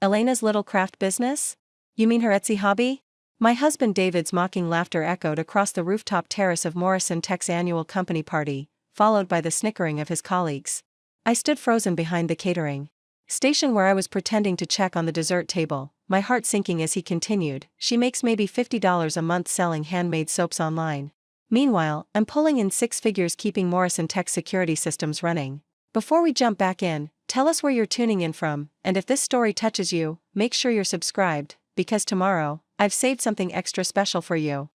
Elena's little craft business? You mean her Etsy hobby? My husband David's mocking laughter echoed across the rooftop terrace of Morrison Tech's annual company party, followed by the snickering of his colleagues. I stood frozen behind the catering station where I was pretending to check on the dessert table, my heart sinking as he continued, she makes maybe $50 a month selling handmade soaps online. Meanwhile, I'm pulling in six figures keeping Morrison Tech's security systems running. Before we jump back in, tell us where you're tuning in from, and if this story touches you, make sure you're subscribed, because tomorrow, I've saved something extra special for you.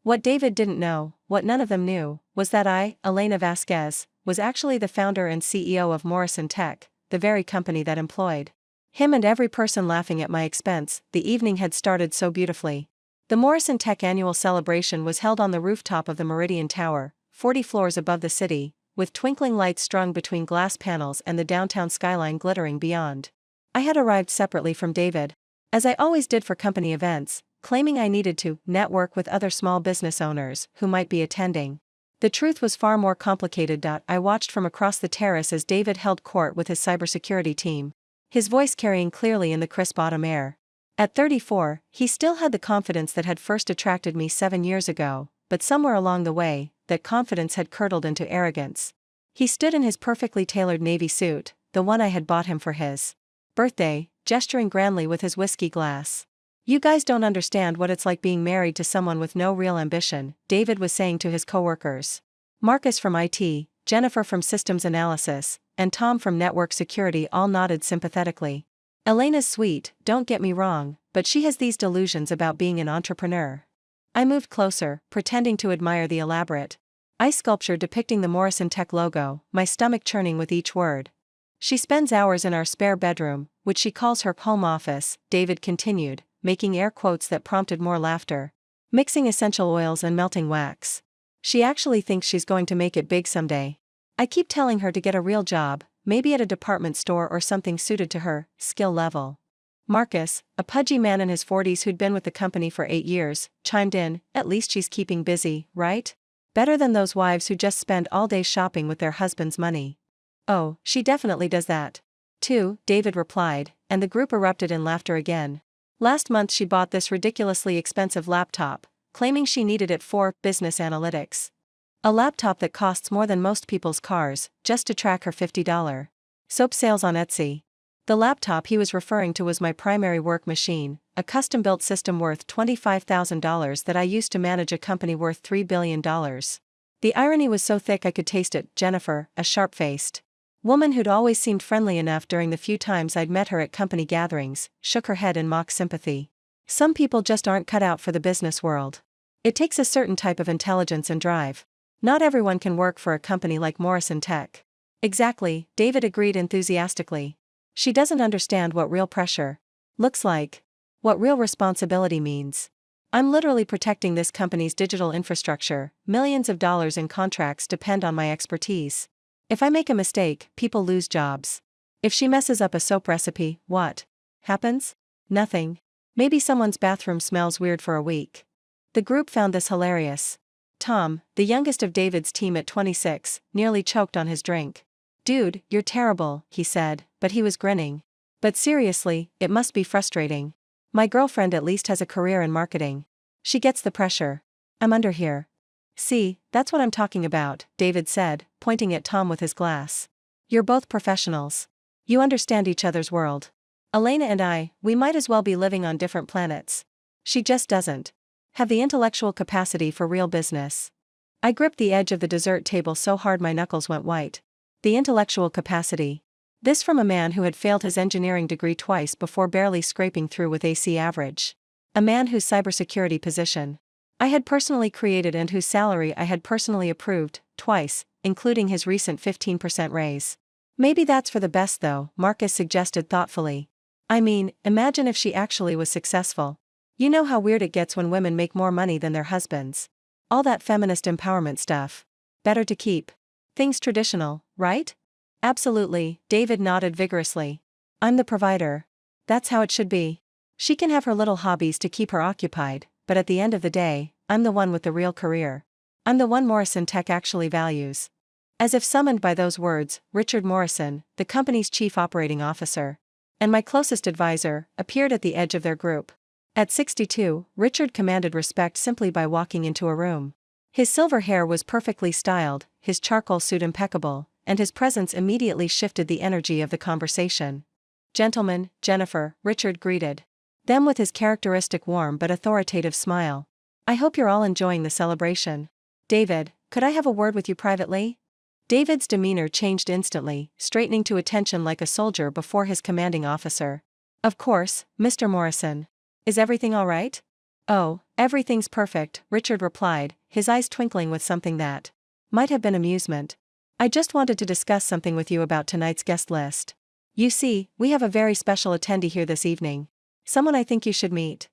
What David didn't know, what none of them knew, was that I, Elena Vasquez, was actually the founder and CEO of Morrison Tech, the very company that employed him and every person laughing at my expense. The evening had started so beautifully. The Morrison Tech annual celebration was held on the rooftop of the Meridian Tower, 40 floors above the city, with twinkling lights strung between glass panels and the downtown skyline glittering beyond. I had arrived separately from David, as I always did for company events, claiming I needed to network with other small business owners who might be attending. The truth was far more complicated. I watched from across the terrace as David held court with his cybersecurity team, his voice carrying clearly in the crisp autumn air. At 34, he still had the confidence that had first attracted me 7 years ago, but somewhere along the way, that confidence had curdled into arrogance. He stood in his perfectly tailored navy suit, the one I had bought him for his birthday, gesturing grandly with his whiskey glass. You guys don't understand what it's like being married to someone with no real ambition, David was saying to his coworkers. Marcus from IT, Jennifer from Systems Analysis, and Tom from Network Security all nodded sympathetically. Elena's sweet, don't get me wrong, but she has these delusions about being an entrepreneur. I moved closer, pretending to admire the elaborate ice sculpture depicting the Morrison Tech logo, my stomach churning with each word. She spends hours in our spare bedroom, which she calls her home office, David continued, making air quotes that prompted more laughter. Mixing essential oils and melting wax. She actually thinks she's going to make it big someday. I keep telling her to get a real job, maybe at a department store or something suited to her skill level. Marcus, a pudgy man in his 40s who'd been with the company for 8 years, chimed in, at least she's keeping busy, right? Better than those wives who just spend all day shopping with their husband's money. Oh, she definitely does that. Too, David replied, and the group erupted in laughter again. Last month she bought this ridiculously expensive laptop, claiming she needed it for business analytics. A laptop that costs more than most people's cars, just to track her $50 soap sales on Etsy. The laptop he was referring to was my primary work machine, a custom-built system worth $25,000 that I used to manage a company worth $3 billion. The irony was so thick I could taste it. Jennifer, a sharp-faced woman who'd always seemed friendly enough during the few times I'd met her at company gatherings, shook her head in mock sympathy. Some people just aren't cut out for the business world. It takes a certain type of intelligence and drive. Not everyone can work for a company like Morrison Tech. Exactly, David agreed enthusiastically. She doesn't understand what real pressure looks like. What real responsibility means. I'm literally protecting this company's digital infrastructure. Millions of dollars in contracts depend on my expertise. If I make a mistake, people lose jobs. If she messes up a soap recipe, what happens? Nothing. Maybe someone's bathroom smells weird for a week. The group found this hilarious. Tom, the youngest of David's team at 26, nearly choked on his drink. Dude, you're terrible, he said, but he was grinning. But seriously, it must be frustrating. My girlfriend at least has a career in marketing. She gets the pressure. I'm under here. See, that's what I'm talking about, David said, pointing at Tom with his glass. You're both professionals. You understand each other's world. Elena and I, we might as well be living on different planets. She just doesn't have the intellectual capacity for real business. I gripped the edge of the dessert table so hard my knuckles went white. The intellectual capacity. This from a man who had failed his engineering degree twice before barely scraping through with AC average. A man whose cybersecurity position I had personally created and whose salary I had personally approved, twice, including his recent 15% raise. Maybe that's for the best though, Marcus suggested thoughtfully. I mean, imagine if she actually was successful. You know how weird it gets when women make more money than their husbands. All that feminist empowerment stuff. Better to keep things traditional, right? Absolutely, David nodded vigorously. I'm the provider. That's how it should be. She can have her little hobbies to keep her occupied, but at the end of the day, I'm the one with the real career. I'm the one Morrison Tech actually values. As if summoned by those words, Richard Morrison, the company's chief operating officer, and my closest advisor, appeared at the edge of their group. At 62, Richard commanded respect simply by walking into a room. His silver hair was perfectly styled, his charcoal suit impeccable, and his presence immediately shifted the energy of the conversation. "Gentlemen, Jennifer," Richard greeted them with his characteristic warm but authoritative smile. "I hope you're all enjoying the celebration. David, could I have a word with you privately?" David's demeanor changed instantly, straightening to attention like a soldier before his commanding officer. "Of course, Mr. Morrison. Is everything all right?" "Oh, everything's perfect," Richard replied, his eyes twinkling with something that might have been amusement. "I just wanted to discuss something with you about tonight's guest list. You see, we have a very special attendee here this evening. Someone I think you should meet."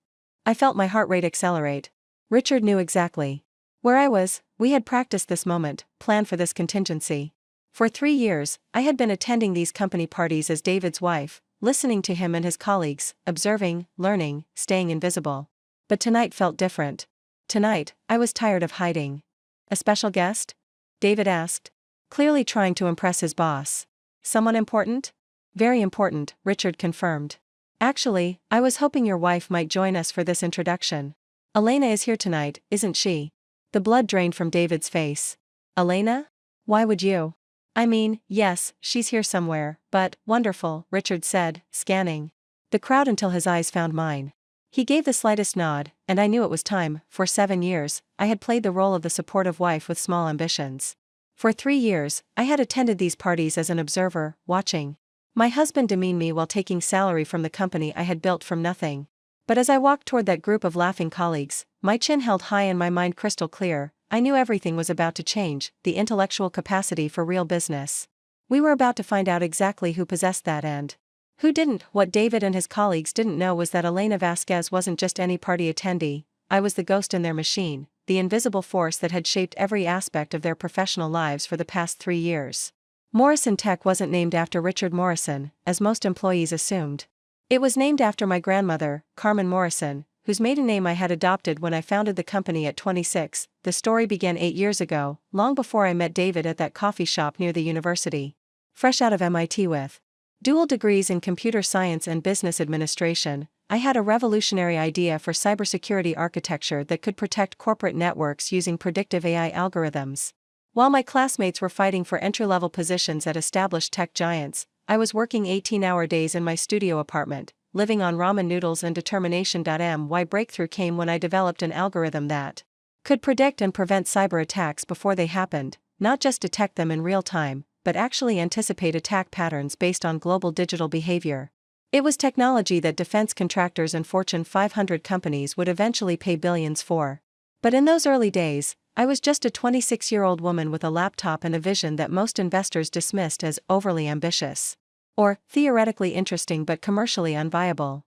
I felt my heart rate accelerate. Richard knew exactly where I was. We had practiced this moment, planned for this contingency. For 3 years, I had been attending these company parties as David's wife, listening to him and his colleagues, observing, learning, staying invisible. But tonight felt different. Tonight, I was tired of hiding. "A special guest?" David asked, clearly trying to impress his boss. "Someone important?" "Very important," Richard confirmed. "Actually, I was hoping your wife might join us for this introduction. Elena is here tonight, isn't she?" The blood drained from David's face. "Elena? Why would you?" "I mean, yes, she's here somewhere, but," "Wonderful," Richard said, scanning the crowd until his eyes found mine. He gave the slightest nod, and I knew it was time. For 7 years, I had played the role of the supportive wife with small ambitions. For 3 years, I had attended these parties as an observer, watching my husband demean me while taking salary from the company I had built from nothing. But as I walked toward that group of laughing colleagues, my chin held high and my mind crystal clear, I knew everything was about to change, the intellectual capacity for real business. We were about to find out exactly who possessed that and who didn't. What David and his colleagues didn't know was that Elena Vasquez wasn't just any party attendee. I was the ghost in their machine, the invisible force that had shaped every aspect of their professional lives for the past 3 years. Morrison Tech wasn't named after Richard Morrison, as most employees assumed. It was named after my grandmother, Carmen Morrison, whose maiden name I had adopted when I founded the company at 26. The story began 8 years ago, long before I met David at that coffee shop near the university. Fresh out of MIT with dual degrees in computer science and business administration, I had a revolutionary idea for cybersecurity architecture that could protect corporate networks using predictive AI algorithms. While my classmates were fighting for entry-level positions at established tech giants, I was working 18-hour days in my studio apartment, living on ramen noodles and determination. My breakthrough came when I developed an algorithm that could predict and prevent cyber attacks before they happened, not just detect them in real time, but actually anticipate attack patterns based on global digital behavior. It was technology that defense contractors and Fortune 500 companies would eventually pay billions for. But in those early days, I was just a 26-year-old woman with a laptop and a vision that most investors dismissed as overly ambitious, or theoretically interesting but commercially unviable.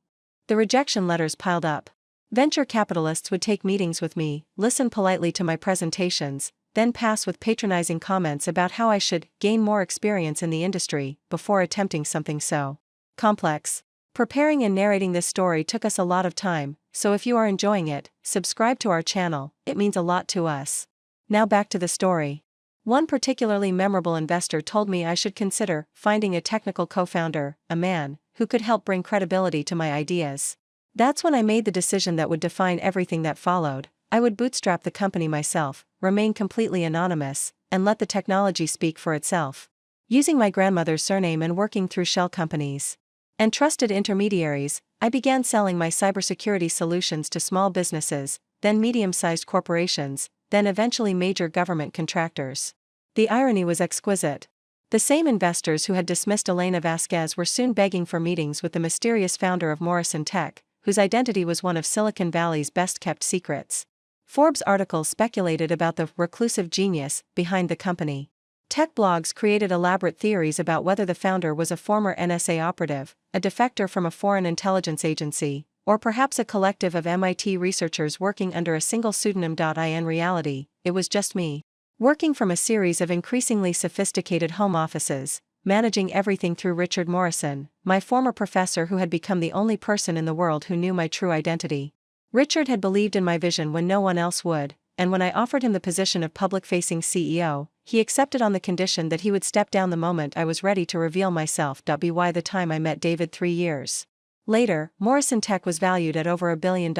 The rejection letters piled up. Venture capitalists would take meetings with me, listen politely to my presentations, then pass with patronizing comments about how I should gain more experience in the industry before attempting something so complex. Preparing and narrating this story took us a lot of time, so if you are enjoying it, subscribe to our channel, it means a lot to us. Now back to the story. One particularly memorable investor told me I should consider finding a technical co-founder, a man who could help bring credibility to my ideas. That's when I made the decision that would define everything that followed. I would bootstrap the company myself, remain completely anonymous, and let the technology speak for itself. Using my grandmother's surname and working through shell companies and trusted intermediaries, I began selling my cybersecurity solutions to small businesses, then medium-sized corporations, then eventually major government contractors. The irony was exquisite. The same investors who had dismissed Elena Vasquez were soon begging for meetings with the mysterious founder of Morrison Tech, whose identity was one of Silicon Valley's best-kept secrets. Forbes articles speculated about the reclusive genius behind the company. Tech blogs created elaborate theories about whether the founder was a former NSA operative, a defector from a foreign intelligence agency, or perhaps a collective of MIT researchers working under a single pseudonym. In reality, it was just me, working from a series of increasingly sophisticated home offices, managing everything through Richard Morrison, my former professor who had become the only person in the world who knew my true identity. Richard had believed in my vision when no one else would, and when I offered him the position of public-facing CEO, he accepted on the condition that he would step down the moment I was ready to reveal myself. By the time I met David 3 years later, Morrison Tech was valued at over $1 billion.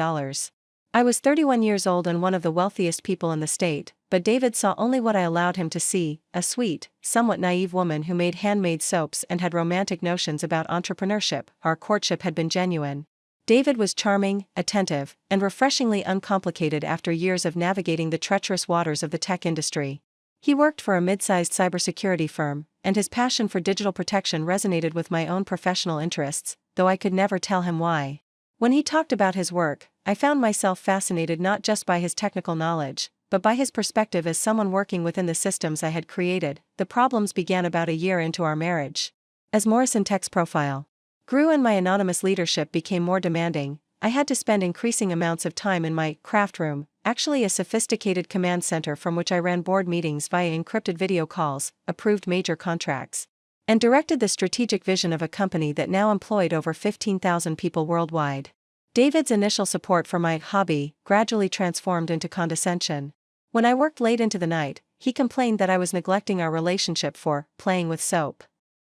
I was 31 years old and one of the wealthiest people in the state, but David saw only what I allowed him to see, a sweet, somewhat naive woman who made handmade soaps and had romantic notions about entrepreneurship. Our courtship had been genuine. David was charming, attentive, and refreshingly uncomplicated after years of navigating the treacherous waters of the tech industry. He worked for a mid-sized cybersecurity firm, and his passion for digital protection resonated with my own professional interests, though I could never tell him why. When he talked about his work, I found myself fascinated not just by his technical knowledge, but by his perspective as someone working within the systems I had created. The problems began about a year into our marriage. As Morrison Tech's profile grew and my anonymous leadership became more demanding, I had to spend increasing amounts of time in my craft room, actually a sophisticated command center from which I ran board meetings via encrypted video calls, approved major contracts, and directed the strategic vision of a company that now employed over 15,000 people worldwide. David's initial support for my hobby gradually transformed into condescension. When I worked late into the night, he complained that I was neglecting our relationship for playing with soap.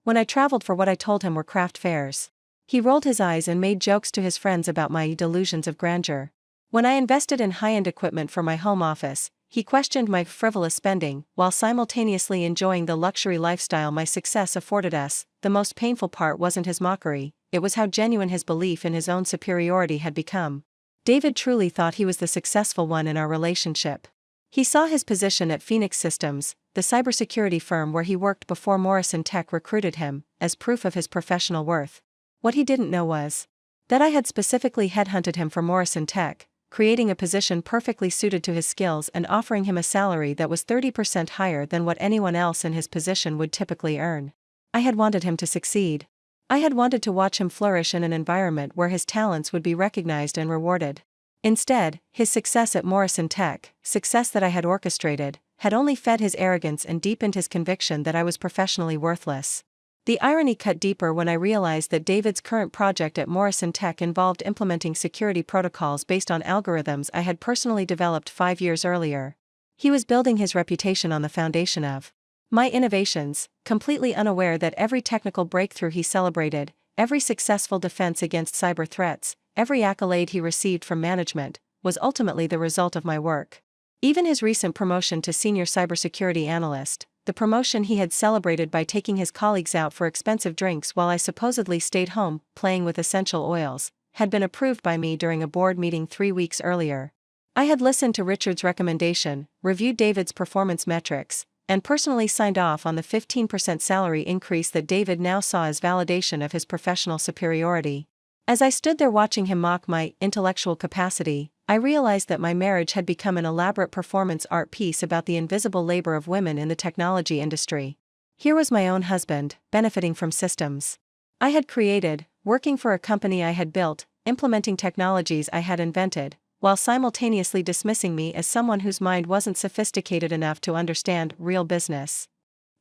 When I traveled for what I told him were craft fairs, he rolled his eyes and made jokes to his friends about my delusions of grandeur. When I invested in high-end equipment for my home office, he questioned my frivolous spending, while simultaneously enjoying the luxury lifestyle my success afforded us. The most painful part wasn't his mockery, it was how genuine his belief in his own superiority had become. David truly thought he was the successful one in our relationship. He saw his position at Phoenix Systems, the cybersecurity firm where he worked before Morrison Tech recruited him, as proof of his professional worth. What he didn't know was that I had specifically headhunted him for Morrison Tech, creating a position perfectly suited to his skills and offering him a salary that was 30% higher than what anyone else in his position would typically earn. I had wanted him to succeed. I had wanted to watch him flourish in an environment where his talents would be recognized and rewarded. Instead, his success at Morrison Tech, success that I had orchestrated, had only fed his arrogance and deepened his conviction that I was professionally worthless. The irony cut deeper when I realized that David's current project at Morrison Tech involved implementing security protocols based on algorithms I had personally developed 5 years earlier. He was building his reputation on the foundation of my innovations, completely unaware that every technical breakthrough he celebrated, every successful defense against cyber threats, every accolade he received from management, was ultimately the result of my work. Even his recent promotion to senior cybersecurity analyst, the promotion he had celebrated by taking his colleagues out for expensive drinks while I supposedly stayed home, playing with essential oils, had been approved by me during a board meeting 3 weeks earlier. I had listened to Richard's recommendation, reviewed David's performance metrics, and personally signed off on the 15% salary increase that David now saw as validation of his professional superiority. As I stood there watching him mock my intellectual capacity, I realized that my marriage had become an elaborate performance art piece about the invisible labor of women in the technology industry. Here was my own husband, benefiting from systems I had created, working for a company I had built, implementing technologies I had invented, while simultaneously dismissing me as someone whose mind wasn't sophisticated enough to understand real business.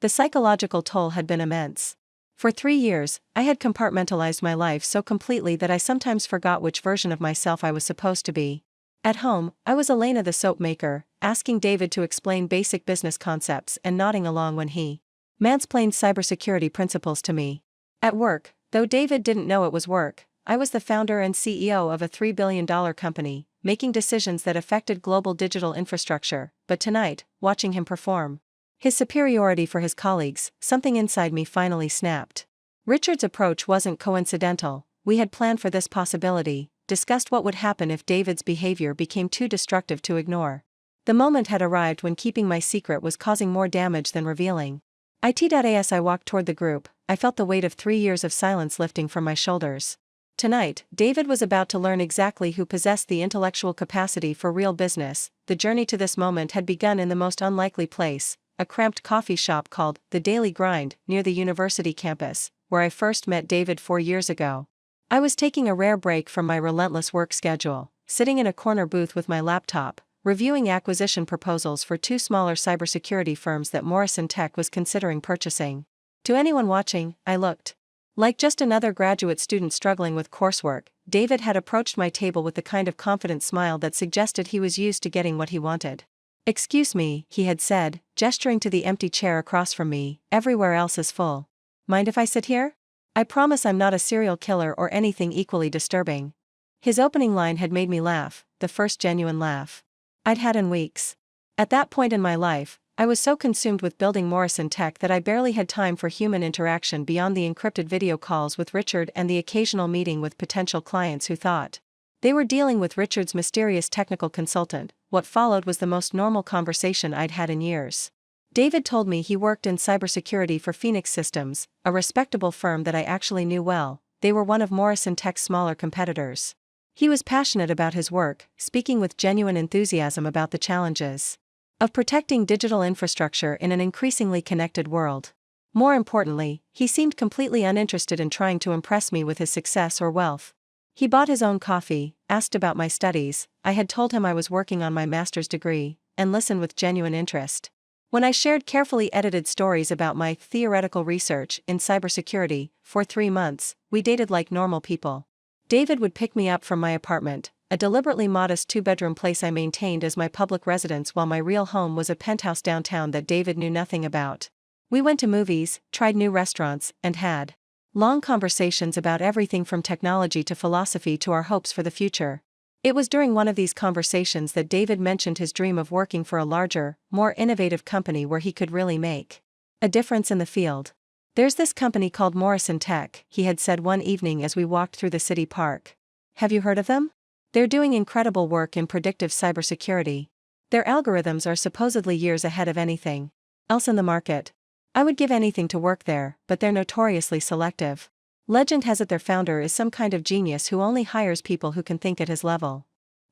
The psychological toll had been immense. For 3 years, I had compartmentalized my life so completely that I sometimes forgot which version of myself I was supposed to be. At home, I was Elena the soap maker, asking David to explain basic business concepts and nodding along when he mansplained cybersecurity principles to me. At work, though David didn't know it was work, I was the founder and CEO of a $3 billion company, making decisions that affected global digital infrastructure. But tonight, watching him perform his superiority for his colleagues, something inside me finally snapped. Richard's approach wasn't coincidental. We had planned for this possibility, discussed what would happen if David's behavior became too destructive to ignore. The moment had arrived when keeping my secret was causing more damage than revealing. As I walked toward the group, I felt the weight of 3 years of silence lifting from my shoulders. Tonight, David was about to learn exactly who possessed the intellectual capacity for real business. The journey to this moment had begun in the most unlikely place, a cramped coffee shop called The Daily Grind, near the university campus, where I first met David 4 years ago. I was taking a rare break from my relentless work schedule, sitting in a corner booth with my laptop, reviewing acquisition proposals for 2 smaller cybersecurity firms that Morrison Tech was considering purchasing. To anyone watching, I looked like just another graduate student struggling with coursework. David had approached my table with the kind of confident smile that suggested he was used to getting what he wanted. "Excuse me," he had said, gesturing to the empty chair across from me, "everywhere else is full. Mind if I sit here? I promise I'm not a serial killer or anything equally disturbing." His opening line had made me laugh, the first genuine laugh I'd had in weeks. At that point in my life, I was so consumed with building Morrison Tech that I barely had time for human interaction beyond the encrypted video calls with Richard and the occasional meeting with potential clients who thought they were dealing with Richard's mysterious technical consultant. What followed was the most normal conversation I'd had in years. David told me he worked in cybersecurity for Phoenix Systems, a respectable firm that I actually knew well. They were one of Morrison Tech's smaller competitors. He was passionate about his work, speaking with genuine enthusiasm about the challenges of protecting digital infrastructure in an increasingly connected world. More importantly, he seemed completely uninterested in trying to impress me with his success or wealth. He bought his own coffee, asked about my studies, I had told him I was working on my master's degree, and listened with genuine interest. When I shared carefully edited stories about my theoretical research in cybersecurity, for 3 months, we dated like normal people. David would pick me up from my apartment, a deliberately modest 2-bedroom place I maintained as my public residence while my real home was a penthouse downtown that David knew nothing about. We went to movies, tried new restaurants, and had long conversations about everything from technology to philosophy to our hopes for the future. It was during one of these conversations that David mentioned his dream of working for a larger, more innovative company where he could really make a difference in the field. "There's this company called Morrison Tech," he had said one evening as we walked through the city park. "Have you heard of them? They're doing incredible work in predictive cybersecurity. Their algorithms are supposedly years ahead of anything else in the market. I would give anything to work there, but they're notoriously selective. Legend has it their founder is some kind of genius who only hires people who can think at his level."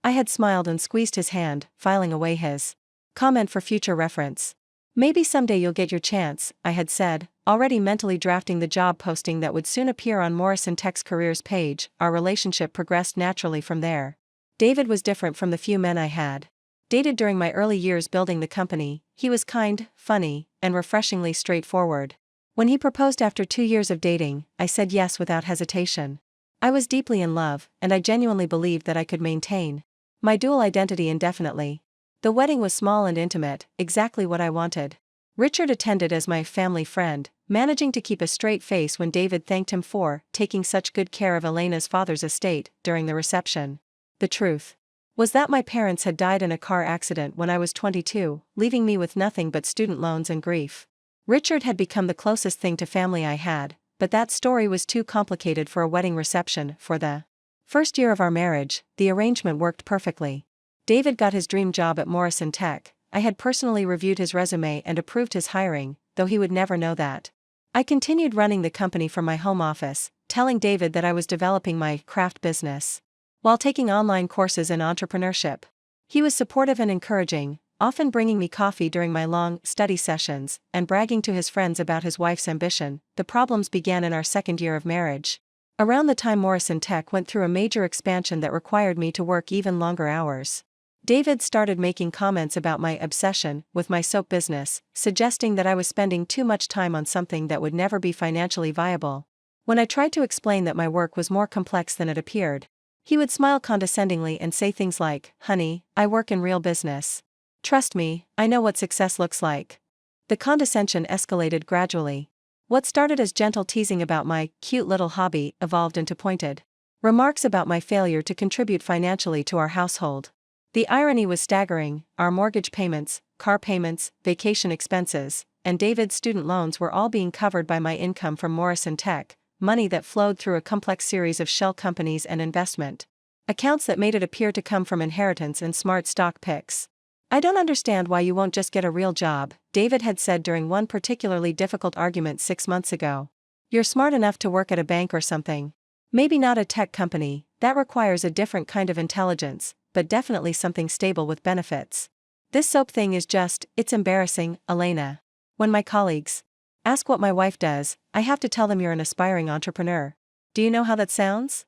I had smiled and squeezed his hand, filing away his comment for future reference. "Maybe someday you'll get your chance," I had said, already mentally drafting the job posting that would soon appear on Morrison Tech's careers page. Our relationship progressed naturally from there. David was different from the few men I had dated during my early years building the company. He was kind, funny, and refreshingly straightforward. When he proposed after 2 years of dating, I said yes without hesitation. I was deeply in love, and I genuinely believed that I could maintain my dual identity indefinitely. The wedding was small and intimate, exactly what I wanted. Richard attended as my family friend, managing to keep a straight face when David thanked him for taking such good care of Elena's father's estate during the reception. The truth was that my parents had died in a car accident when I was 22, leaving me with nothing but student loans and grief. Richard had become the closest thing to family I had, but that story was too complicated for a wedding reception. For the first year of our marriage, the arrangement worked perfectly. David got his dream job at Morrison Tech. I had personally reviewed his resume and approved his hiring, though he would never know that. I continued running the company from my home office, telling David that I was developing my craft business while taking online courses in entrepreneurship. He was supportive and encouraging, often bringing me coffee during my long study sessions and bragging to his friends about his wife's ambition. The problems began in our second year of marriage. Around the time Morrison Tech went through a major expansion that required me to work even longer hours. David started making comments about my obsession with my soap business, suggesting that I was spending too much time on something that would never be financially viable. When I tried to explain that my work was more complex than it appeared, he would smile condescendingly and say things like, "Honey, I work in real business. Trust me, I know what success looks like." The condescension escalated gradually. What started as gentle teasing about my cute little hobby evolved into pointed remarks about my failure to contribute financially to our household. The irony was staggering. Our mortgage payments, car payments, vacation expenses, and David's student loans were all being covered by my income from Morrison Tech, money that flowed through a complex series of shell companies and investment accounts that made it appear to come from inheritance and smart stock picks. "I don't understand why you won't just get a real job," David had said during one particularly difficult argument 6 months ago. "You're smart enough to work at a bank or something. Maybe not a tech company, that requires a different kind of intelligence, but definitely something stable with benefits. This soap thing is just, it's embarrassing, Elena. When my colleagues ask what my wife does, I have to tell them you're an aspiring entrepreneur. Do you know how that sounds?"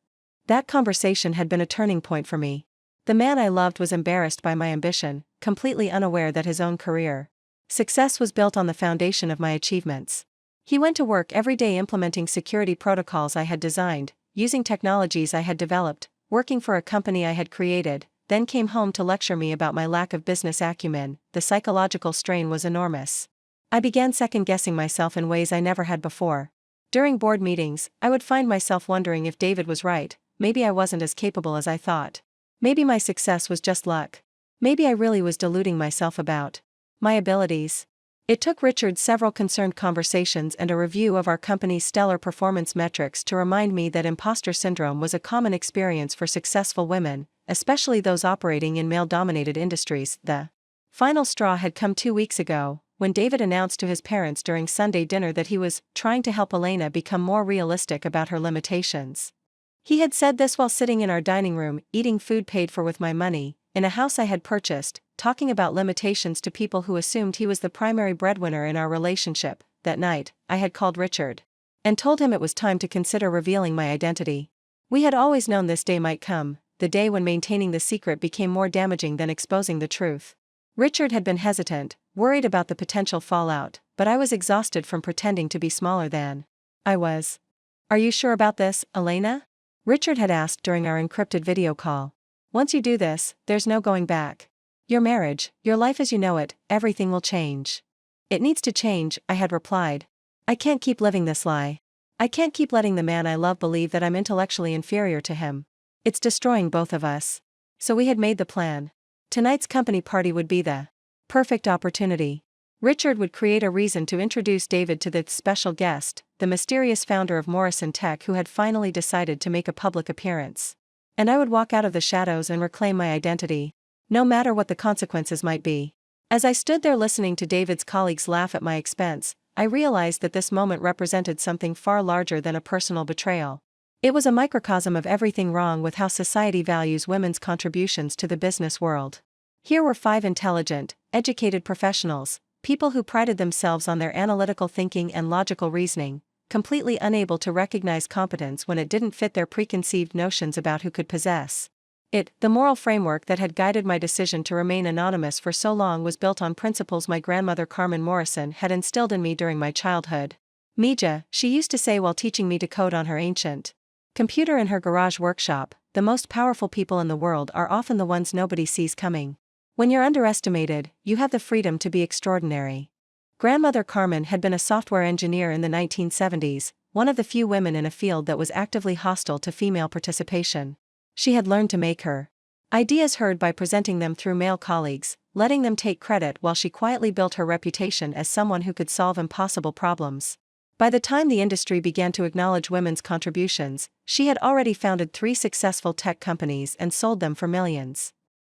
That conversation had been a turning point for me. The man I loved was embarrassed by my ambition, completely unaware that his own career success was built on the foundation of my achievements. He went to work every day implementing security protocols I had designed, using technologies I had developed, working for a company I had created, then came home to lecture me about my lack of business acumen. The psychological strain was enormous. I began second-guessing myself in ways I never had before. During board meetings, I would find myself wondering if David was right. Maybe I wasn't as capable as I thought. Maybe my success was just luck. Maybe I really was deluding myself about my abilities. It took Richard several concerned conversations and a review of our company's stellar performance metrics to remind me that imposter syndrome was a common experience for successful women, especially those operating in male-dominated industries. The final straw had come 2 weeks ago, when David announced to his parents during Sunday dinner that he was trying to help Elena become more realistic about her limitations. He had said this while sitting in our dining room, eating food paid for with my money, in a house I had purchased, talking about limitations to people who assumed he was the primary breadwinner in our relationship. That night, I had called Richard and told him it was time to consider revealing my identity. We had always known this day might come, the day when maintaining the secret became more damaging than exposing the truth. Richard had been hesitant, worried about the potential fallout, but I was exhausted from pretending to be smaller than I was. "Are you sure about this, Elena?" Richard had asked during our encrypted video call. "Once you do this, there's no going back. Your marriage, your life as you know it, everything will change." "It needs to change," I had replied. "I can't keep living this lie. I can't keep letting the man I love believe that I'm intellectually inferior to him. It's destroying both of us." So we had made the plan. Tonight's company party would be the perfect opportunity. Richard would create a reason to introduce David to the special guest, the mysterious founder of Morrison Tech who had finally decided to make a public appearance. And I would walk out of the shadows and reclaim my identity, no matter what the consequences might be. As I stood there listening to David's colleagues laugh at my expense, I realized that this moment represented something far larger than a personal betrayal. It was a microcosm of everything wrong with how society values women's contributions to the business world. Here were 5 intelligent, educated professionals, people who prided themselves on their analytical thinking and logical reasoning, completely unable to recognize competence when it didn't fit their preconceived notions about who could possess it. The moral framework that had guided my decision to remain anonymous for so long was built on principles my grandmother Carmen Morrison had instilled in me during my childhood. "Mija," she used to say while teaching me to code on her ancient computer in her garage workshop, "the most powerful people in the world are often the ones nobody sees coming. When you're underestimated, you have the freedom to be extraordinary." Grandmother Carmen had been a software engineer in the 1970s, one of the few women in a field that was actively hostile to female participation. She had learned to make her ideas heard by presenting them through male colleagues, letting them take credit while she quietly built her reputation as someone who could solve impossible problems. By the time the industry began to acknowledge women's contributions, she had already founded 3 successful tech companies and sold them for millions.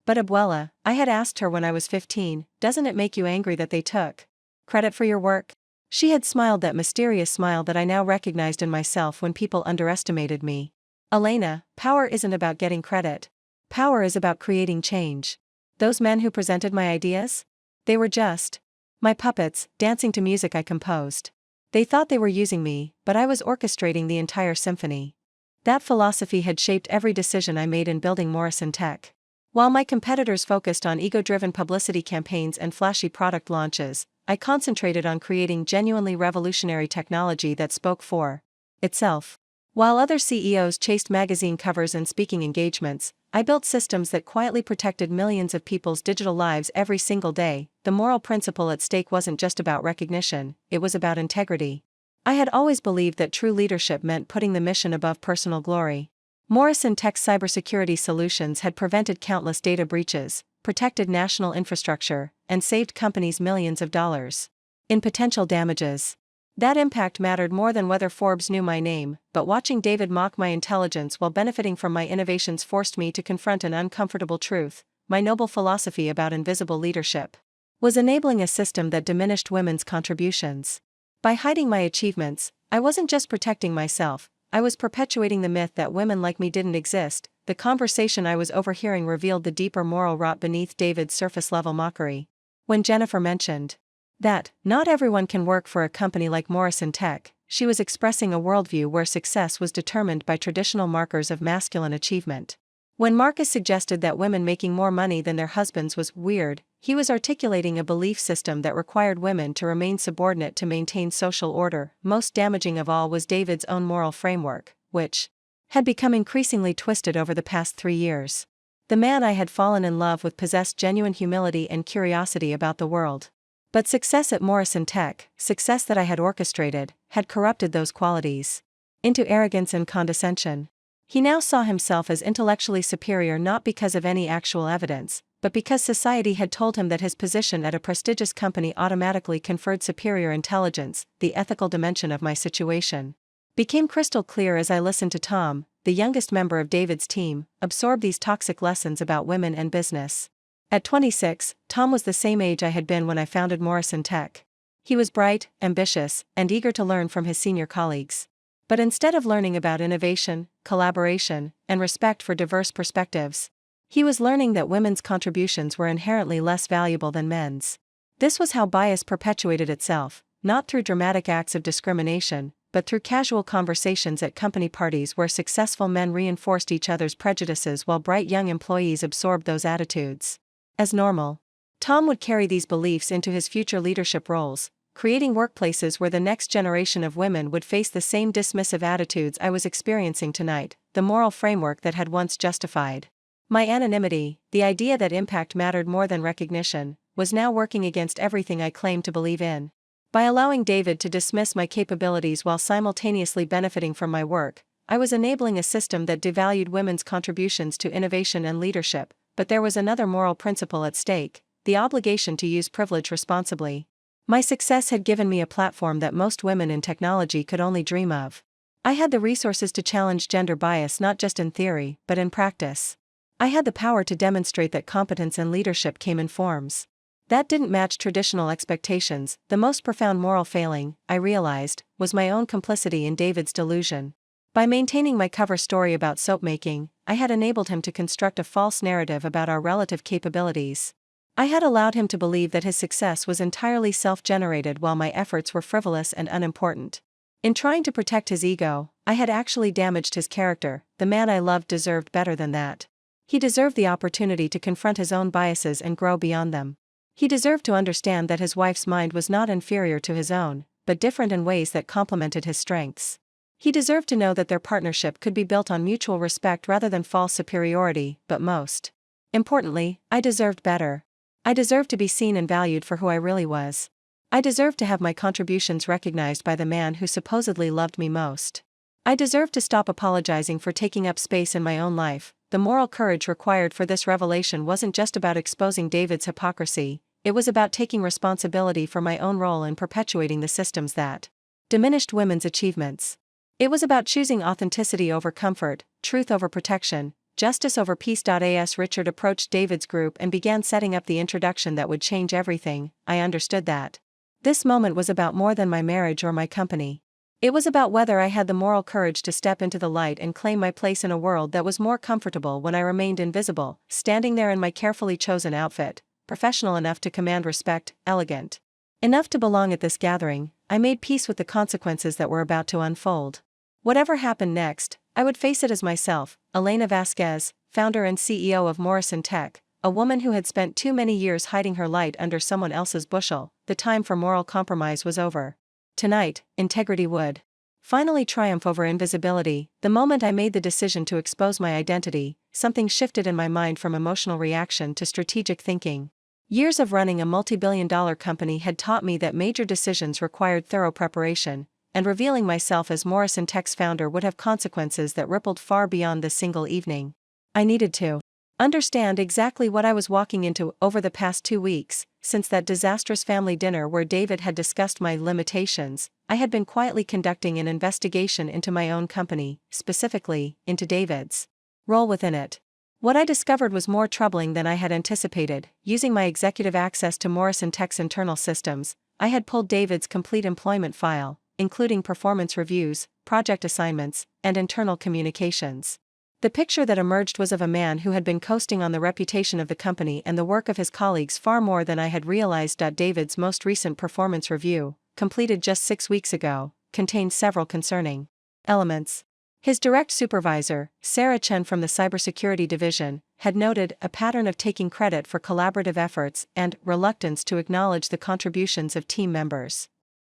"But Abuela," I had asked her when I was 15, "doesn't it make you angry that they took credit for your work?" She had smiled that mysterious smile that I now recognized in myself when people underestimated me. "Elena, power isn't about getting credit. Power is about creating change. Those men who presented my ideas? They were just my puppets, dancing to music I composed. They thought they were using me, but I was orchestrating the entire symphony." That philosophy had shaped every decision I made in building Morrison Tech. While my competitors focused on ego-driven publicity campaigns and flashy product launches, I concentrated on creating genuinely revolutionary technology that spoke for itself. While other CEOs chased magazine covers and speaking engagements, I built systems that quietly protected millions of people's digital lives every single day. The moral principle at stake wasn't just about recognition, it was about integrity. I had always believed that true leadership meant putting the mission above personal glory. Morrison Tech's cybersecurity solutions had prevented countless data breaches, protected national infrastructure, and saved companies millions of dollars in potential damages. That impact mattered more than whether Forbes knew my name, but watching David mock my intelligence while benefiting from my innovations forced me to confront an uncomfortable truth. My noble philosophy about invisible leadership was enabling a system that diminished women's contributions. By hiding my achievements, I wasn't just protecting myself, I was perpetuating the myth that women like me didn't exist. The conversation I was overhearing revealed the deeper moral rot beneath David's surface-level mockery. When Jennifer mentioned that not everyone can work for a company like Morrison Tech, she was expressing a worldview where success was determined by traditional markers of masculine achievement. When Marcus suggested that women making more money than their husbands was weird, he was articulating a belief system that required women to remain subordinate to maintain social order. Most damaging of all was David's own moral framework, which had become increasingly twisted over the past 3 years. The man I had fallen in love with possessed genuine humility and curiosity about the world. But success at Morrison Tech, success that I had orchestrated, had corrupted those qualities into arrogance and condescension. He now saw himself as intellectually superior not because of any actual evidence, but because society had told him that his position at a prestigious company automatically conferred superior intelligence. The ethical dimension of my situation became crystal clear as I listened to Tom, the youngest member of David's team, absorb these toxic lessons about women and business. At 26, Tom was the same age I had been when I founded Morrison Tech. He was bright, ambitious, and eager to learn from his senior colleagues. But instead of learning about innovation, collaboration, and respect for diverse perspectives, he was learning that women's contributions were inherently less valuable than men's. This was how bias perpetuated itself, not through dramatic acts of discrimination, but through casual conversations at company parties where successful men reinforced each other's prejudices while bright young employees absorbed those attitudes as normal. Tom would carry these beliefs into his future leadership roles, creating workplaces where the next generation of women would face the same dismissive attitudes I was experiencing tonight. The moral framework that had once justified my anonymity, the idea that impact mattered more than recognition, was now working against everything I claimed to believe in. By allowing David to dismiss my capabilities while simultaneously benefiting from my work, I was enabling a system that devalued women's contributions to innovation and leadership. But there was another moral principle at stake: the obligation to use privilege responsibly. My success had given me a platform that most women in technology could only dream of. I had the resources to challenge gender bias not just in theory, but in practice. I had the power to demonstrate that competence and leadership came in forms that didn't match traditional expectations. The most profound moral failing, I realized, was my own complicity in David's delusion. By maintaining my cover story about soap making, I had enabled him to construct a false narrative about our relative capabilities. I had allowed him to believe that his success was entirely self-generated while my efforts were frivolous and unimportant. In trying to protect his ego, I had actually damaged his character. The man I loved deserved better than that. He deserved the opportunity to confront his own biases and grow beyond them. He deserved to understand that his wife's mind was not inferior to his own, but different in ways that complemented his strengths. He deserved to know that their partnership could be built on mutual respect rather than false superiority. But most importantly, I deserved better. I deserved to be seen and valued for who I really was. I deserved to have my contributions recognized by the man who supposedly loved me most. I deserved to stop apologizing for taking up space in my own life. The moral courage required for this revelation wasn't just about exposing David's hypocrisy, it was about taking responsibility for my own role in perpetuating the systems that diminished women's achievements. It was about choosing authenticity over comfort, truth over protection, justice over peace. As Richard approached David's group and began setting up the introduction that would change everything, I understood that this moment was about more than my marriage or my company. It was about whether I had the moral courage to step into the light and claim my place in a world that was more comfortable when I remained invisible, standing there in my carefully chosen outfit, professional enough to command respect, elegant enough to belong at this gathering. I made peace with the consequences that were about to unfold. Whatever happened next, I would face it as myself, Elena Vasquez, founder and CEO of Morrison Tech, a woman who had spent too many years hiding her light under someone else's bushel. The time for moral compromise was over. Tonight, integrity would finally triumph over invisibility. The moment I made the decision to expose my identity, something shifted in my mind from emotional reaction to strategic thinking. Years of running a multi-billion-dollar company had taught me that major decisions required thorough preparation, and revealing myself as Morrison Tech's founder would have consequences that rippled far beyond this single evening. I needed to understand exactly what I was walking into. Over the past 2 weeks, since that disastrous family dinner where David had discussed my limitations, I had been quietly conducting an investigation into my own company, specifically, into David's role within it. What I discovered was more troubling than I had anticipated. Using my executive access to Morrison Tech's internal systems, I had pulled David's complete employment file, including performance reviews, project assignments, and internal communications. The picture that emerged was of a man who had been coasting on the reputation of the company and the work of his colleagues far more than I had realized. David's most recent performance review, completed just 6 weeks ago, contained several concerning elements. His direct supervisor, Sarah Chen from the cybersecurity division, had noted a pattern of taking credit for collaborative efforts and reluctance to acknowledge the contributions of team members.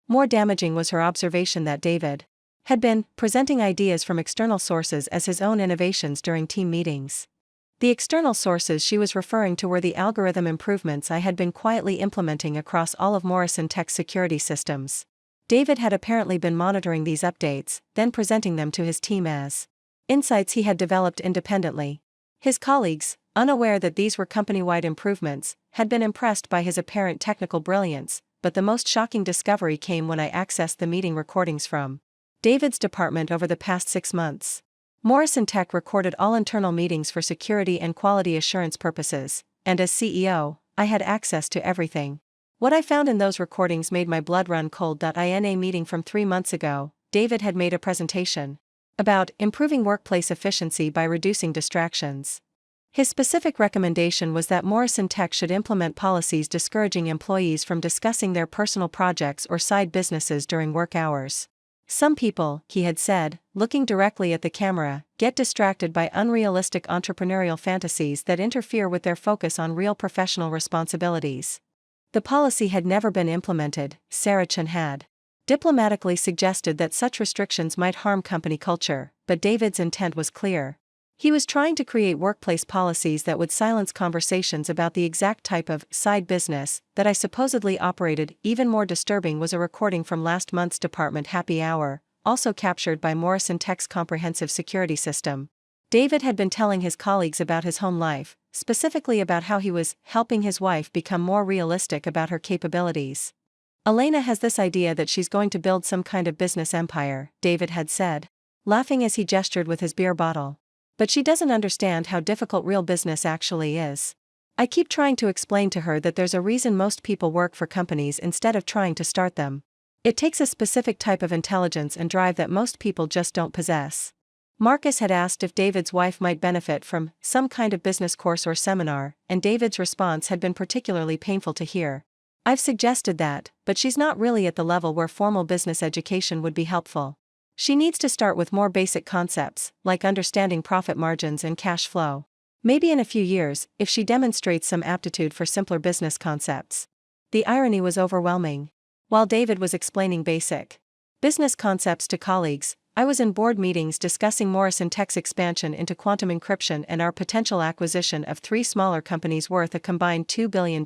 More damaging was her observation that David had been presenting ideas from external sources as his own innovations during team meetings. The external sources she was referring to were the algorithm improvements I had been quietly implementing across all of Morrison Tech's security systems. David had apparently been monitoring these updates, then presenting them to his team as insights he had developed independently. His colleagues, unaware that these were company-wide improvements, had been impressed by his apparent technical brilliance, but the most shocking discovery came when I accessed the meeting recordings from David's department over the past 6 months. Morrison Tech recorded all internal meetings for security and quality assurance purposes, and as CEO, I had access to everything. What I found in those recordings made my blood run cold. In a meeting from 3 months ago, David had made a presentation about improving workplace efficiency by reducing distractions. His specific recommendation was that Morrison Tech should implement policies discouraging employees from discussing their personal projects or side businesses during work hours. Some people, he had said, looking directly at the camera, get distracted by unrealistic entrepreneurial fantasies that interfere with their focus on real professional responsibilities. The policy had never been implemented. Sarachan had diplomatically suggested that such restrictions might harm company culture, but David's intent was clear. He was trying to create workplace policies that would silence conversations about the exact type of side business that I supposedly operated. Even more disturbing was a recording from last month's department happy hour, also captured by Morrison Tech's comprehensive security system. David had been telling his colleagues about his home life, specifically about how he was helping his wife become more realistic about her capabilities. Elena has this idea that she's going to build some kind of business empire, David had said, laughing as he gestured with his beer bottle. But she doesn't understand how difficult real business actually is. I keep trying to explain to her that there's a reason most people work for companies instead of trying to start them. It takes a specific type of intelligence and drive that most people just don't possess. Marcus had asked if David's wife might benefit from some kind of business course or seminar, and David's response had been particularly painful to hear. I've suggested that, but she's not really at the level where formal business education would be helpful. She needs to start with more basic concepts, like understanding profit margins and cash flow. Maybe in a few years, if she demonstrates some aptitude for simpler business concepts. The irony was overwhelming. While David was explaining basic business concepts to colleagues, I was in board meetings discussing Morrison Tech's expansion into quantum encryption and our potential acquisition of 3 smaller companies worth a combined $2 billion.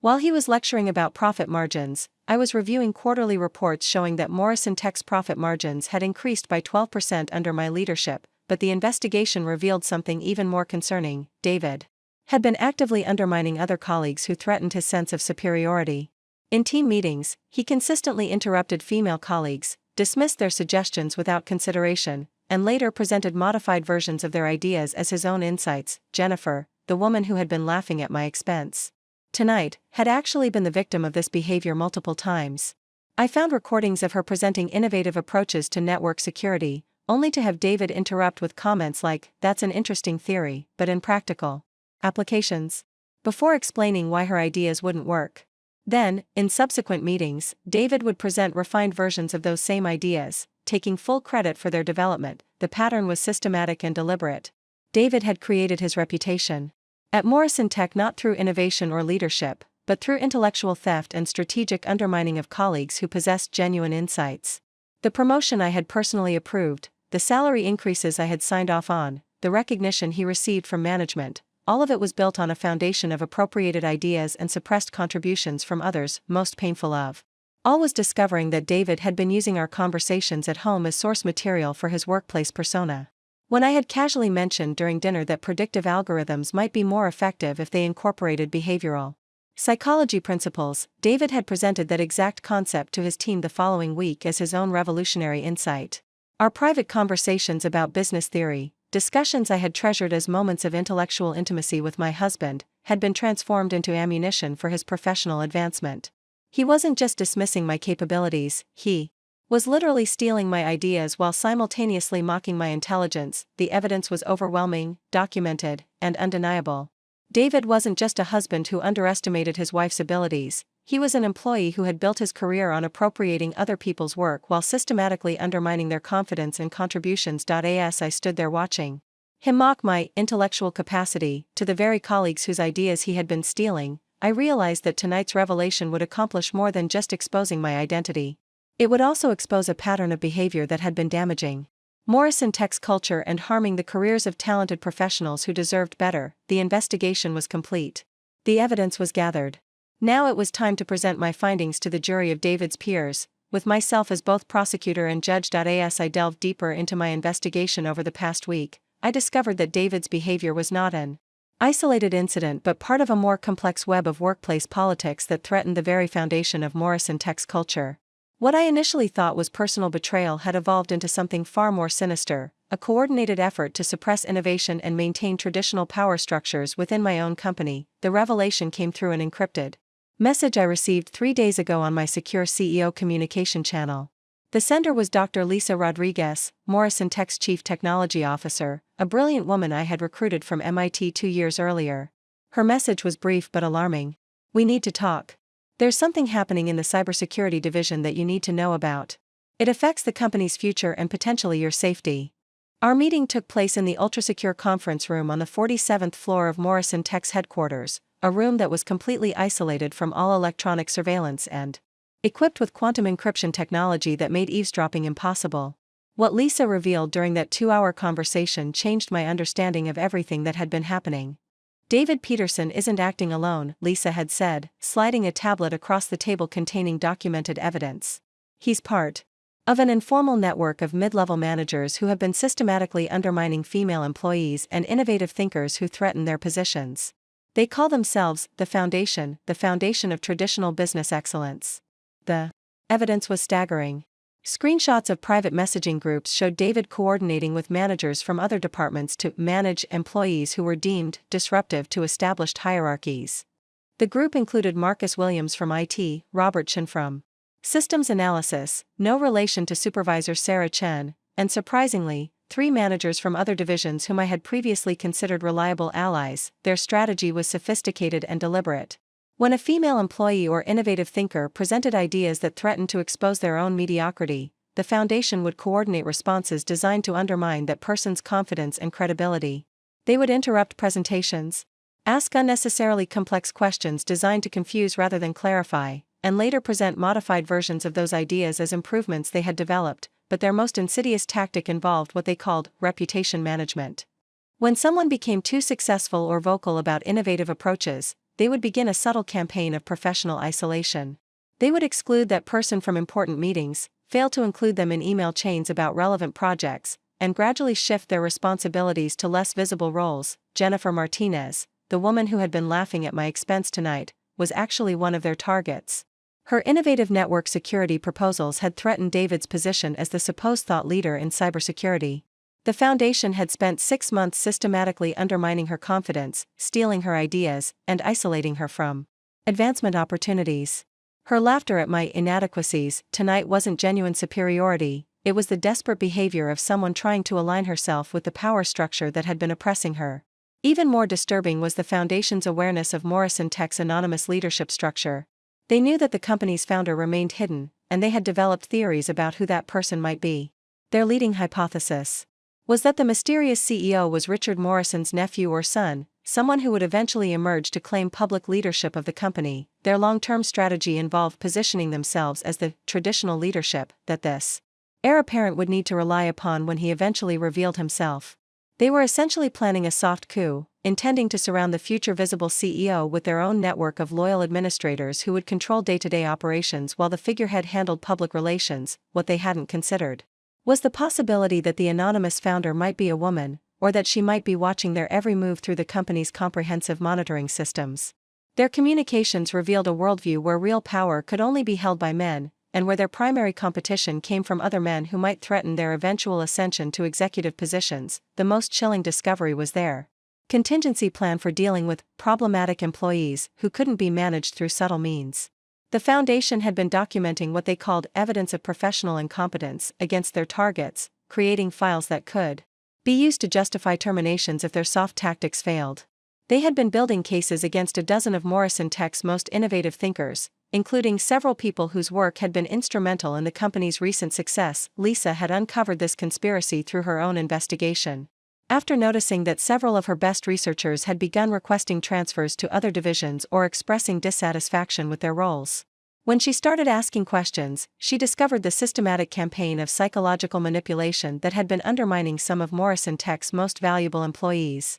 While he was lecturing about profit margins, I was reviewing quarterly reports showing that Morrison Tech's profit margins had increased by 12% under my leadership, but the investigation revealed something even more concerning. David had been actively undermining other colleagues who threatened his sense of superiority. In team meetings, he consistently interrupted female colleagues, dismissed their suggestions without consideration, and later presented modified versions of their ideas as his own insights. Jennifer, the woman who had been laughing at my expense tonight, had actually been the victim of this behavior multiple times. I found recordings of her presenting innovative approaches to network security, only to have David interrupt with comments like, "That's an interesting theory, but in practical applications," before explaining why her ideas wouldn't work. Then, in subsequent meetings, David would present refined versions of those same ideas, taking full credit for their development. The pattern was systematic and deliberate. David had created his reputation at Morrison Tech not through innovation or leadership, but through intellectual theft and strategic undermining of colleagues who possessed genuine insights. The promotion I had personally approved, the salary increases I had signed off on, the recognition he received from management, all of it was built on a foundation of appropriated ideas and suppressed contributions from others. Most painful of all was discovering that David had been using our conversations at home as source material for his workplace persona. When I had casually mentioned during dinner that predictive algorithms might be more effective if they incorporated behavioral psychology principles, David had presented that exact concept to his team the following week as his own revolutionary insight. Our private conversations about business theory, discussions I had treasured as moments of intellectual intimacy with my husband, had been transformed into ammunition for his professional advancement. He wasn't just dismissing my capabilities, he was literally stealing my ideas while simultaneously mocking my intelligence. The evidence was overwhelming, documented, and undeniable. David wasn't just a husband who underestimated his wife's abilities, he was an employee who had built his career on appropriating other people's work while systematically undermining their confidence and contributions. As I stood there watching him mock my intellectual capacity to the very colleagues whose ideas he had been stealing, I realized that tonight's revelation would accomplish more than just exposing my identity. It would also expose a pattern of behavior that had been damaging. Morrison Tech's culture and harming the careers of talented professionals who deserved better. The investigation was complete. The evidence was gathered. Now it was time to present my findings to the jury of David's peers, with myself as both prosecutor and judge. As I delved deeper into my investigation over the past week, I discovered that David's behavior was not an isolated incident but part of a more complex web of workplace politics that threatened the very foundation of Morrison Tech's culture. What I initially thought was personal betrayal had evolved into something far more sinister, a coordinated effort to suppress innovation and maintain traditional power structures within my own company. The revelation came through an encrypted message I received 3 days ago on my secure CEO communication channel. The sender was Dr. Lisa Rodriguez, Morrison Tech's Chief Technology Officer, a brilliant woman I had recruited from MIT 2 years earlier. Her message was brief but alarming. "We need to talk. There's something happening in the cybersecurity division that you need to know about. It affects the company's future and potentially your safety." Our meeting took place in the ultra-secure conference room on the 47th floor of Morrison Tech's headquarters, a room that was completely isolated from all electronic surveillance and equipped with quantum encryption technology that made eavesdropping impossible. What Lisa revealed during that 2-hour conversation changed my understanding of everything that had been happening. "David Peterson isn't acting alone," Lisa had said, sliding a tablet across the table containing documented evidence. "He's part of an informal network of mid-level managers who have been systematically undermining female employees and innovative thinkers who threaten their positions. They call themselves the foundation of traditional business excellence." The evidence was staggering. Screenshots of private messaging groups showed David coordinating with managers from other departments to manage employees who were deemed disruptive to established hierarchies. The group included Marcus Williams from IT, Robert Chen from Systems Analysis, no relation to Supervisor Sarah Chen, and surprisingly, 3 managers from other divisions whom I had previously considered reliable allies. Their strategy was sophisticated and deliberate. When a female employee or innovative thinker presented ideas that threatened to expose their own mediocrity, the foundation would coordinate responses designed to undermine that person's confidence and credibility. They would interrupt presentations, ask unnecessarily complex questions designed to confuse rather than clarify, and later present modified versions of those ideas as improvements they had developed. But their most insidious tactic involved what they called reputation management. When someone became too successful or vocal about innovative approaches, they would begin a subtle campaign of professional isolation. They would exclude that person from important meetings, fail to include them in email chains about relevant projects, and gradually shift their responsibilities to less visible roles. Jennifer Martinez, the woman who had been laughing at my expense tonight, was actually one of their targets. Her innovative network security proposals had threatened David's position as the supposed thought leader in cybersecurity. The foundation had spent 6 months systematically undermining her confidence, stealing her ideas, and isolating her from advancement opportunities. Her laughter at my inadequacies tonight wasn't genuine superiority, it was the desperate behavior of someone trying to align herself with the power structure that had been oppressing her. Even more disturbing was the foundation's awareness of Morrison Tech's anonymous leadership structure. They knew that the company's founder remained hidden, and they had developed theories about who that person might be. Their leading hypothesis was that the mysterious CEO was Richard Morrison's nephew or son, someone who would eventually emerge to claim public leadership of the company. Their long-term strategy involved positioning themselves as the traditional leadership that this heir apparent would need to rely upon when he eventually revealed himself. They were essentially planning a soft coup, intending to surround the future visible CEO with their own network of loyal administrators who would control day-to-day operations while the figurehead handled public relations. What they hadn't considered was the possibility that the anonymous founder might be a woman, or that she might be watching their every move through the company's comprehensive monitoring systems. Their communications revealed a worldview where real power could only be held by men, and where their primary competition came from other men who might threaten their eventual ascension to executive positions. The most chilling discovery was their contingency plan for dealing with problematic employees who couldn't be managed through subtle means. The foundation had been documenting what they called evidence of professional incompetence against their targets, creating files that could be used to justify terminations if their soft tactics failed. They had been building cases against a dozen of Morrison Tech's most innovative thinkers, including several people whose work had been instrumental in the company's recent success. Lisa had uncovered this conspiracy through her own investigation. After noticing that several of her best researchers had begun requesting transfers to other divisions or expressing dissatisfaction with their roles. When she started asking questions, she discovered the systematic campaign of psychological manipulation that had been undermining some of Morrison Tech's most valuable employees.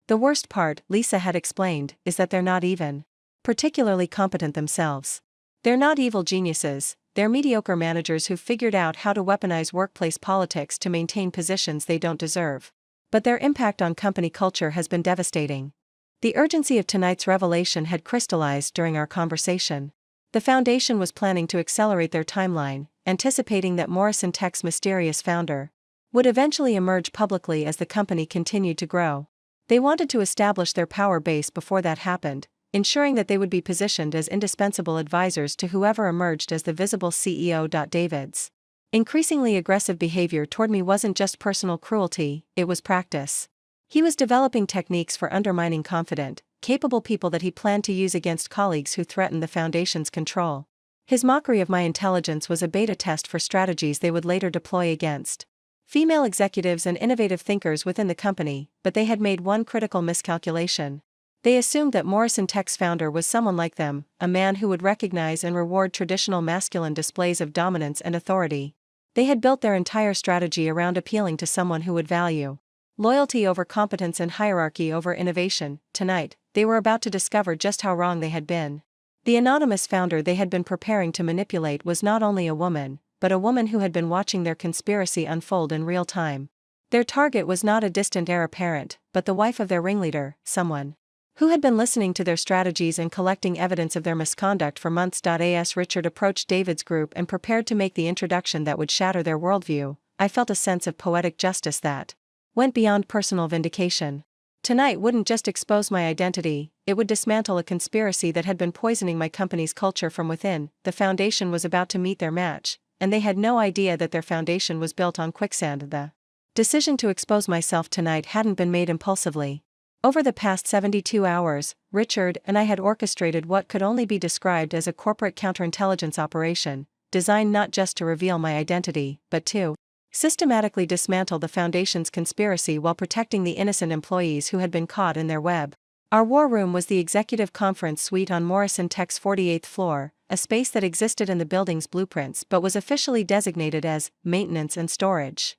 The worst part, Lisa had explained, is that they're not even particularly competent themselves. They're not evil geniuses, they're mediocre managers who've figured out how to weaponize workplace politics to maintain positions they don't deserve. But their impact on company culture has been devastating. The urgency of tonight's revelation had crystallized during our conversation. The foundation was planning to accelerate their timeline, anticipating that Morrison Tech's mysterious founder would eventually emerge publicly as the company continued to grow. They wanted to establish their power base before that happened, ensuring that they would be positioned as indispensable advisors to whoever emerged as the visible CEO. David's increasingly aggressive behavior toward me wasn't just personal cruelty, it was practice. He was developing techniques for undermining confident, capable people that he planned to use against colleagues who threatened the foundation's control. His mockery of my intelligence was a beta test for strategies they would later deploy against female executives and innovative thinkers within the company, but they had made one critical miscalculation. They assumed that Morrison Tech's founder was someone like them, a man who would recognize and reward traditional masculine displays of dominance and authority. They had built their entire strategy around appealing to someone who would value loyalty over competence and hierarchy over innovation. Tonight, they were about to discover just how wrong they had been. The anonymous founder they had been preparing to manipulate was not only a woman, but a woman who had been watching their conspiracy unfold in real time. Their target was not a distant heir apparent, but the wife of their ringleader, someone who had been listening to their strategies and collecting evidence of their misconduct for months. As Richard approached David's group and prepared to make the introduction that would shatter their worldview, I felt a sense of poetic justice that went beyond personal vindication. Tonight wouldn't just expose my identity, it would dismantle a conspiracy that had been poisoning my company's culture from within. The foundation was about to meet their match, and they had no idea that their foundation was built on quicksand. The decision to expose myself tonight hadn't been made impulsively. Over the past 72 hours, Richard and I had orchestrated what could only be described as a corporate counterintelligence operation, designed not just to reveal my identity, but to systematically dismantle the foundation's conspiracy while protecting the innocent employees who had been caught in their web. Our war room was the executive conference suite on Morrison Tech's 48th floor, a space that existed in the building's blueprints but was officially designated as maintenance and storage.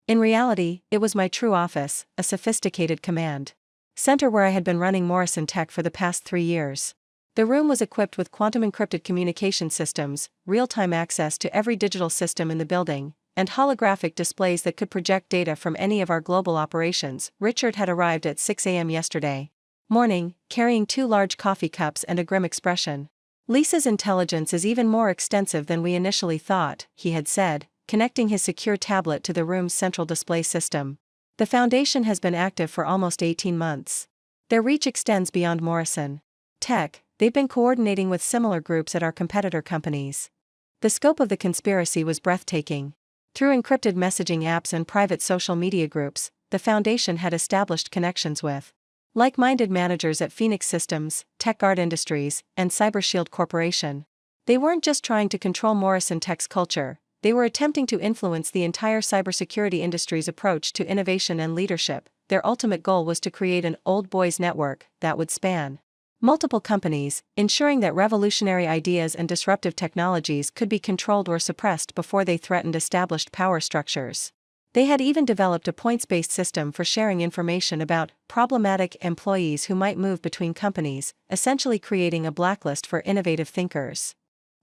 In reality, it was my true office, a sophisticated command center where I had been running Morrison Tech for the past 3 years. The room was equipped with quantum-encrypted communication systems, real-time access to every digital system in the building, and holographic displays that could project data from any of our global operations. Richard had arrived at 6 a.m. yesterday morning, carrying 2 large coffee cups and a grim expression. Lisa's intelligence is even more extensive than we initially thought, he had said, connecting his secure tablet to the room's central display system. The foundation has been active for almost 18 months. Their reach extends beyond Morrison Tech. They've been coordinating with similar groups at our competitor companies. The scope of the conspiracy was breathtaking. Through encrypted messaging apps and private social media groups, the foundation had established connections with like-minded managers at Phoenix Systems, TechGuard Industries, and CyberShield Corporation. They weren't just trying to control Morrison Tech's culture, they were attempting to influence the entire cybersecurity industry's approach to innovation and leadership. Their ultimate goal was to create an old boys network that would span multiple companies, ensuring that revolutionary ideas and disruptive technologies could be controlled or suppressed before they threatened established power structures. They had even developed a points-based system for sharing information about problematic employees who might move between companies, essentially creating a blacklist for innovative thinkers.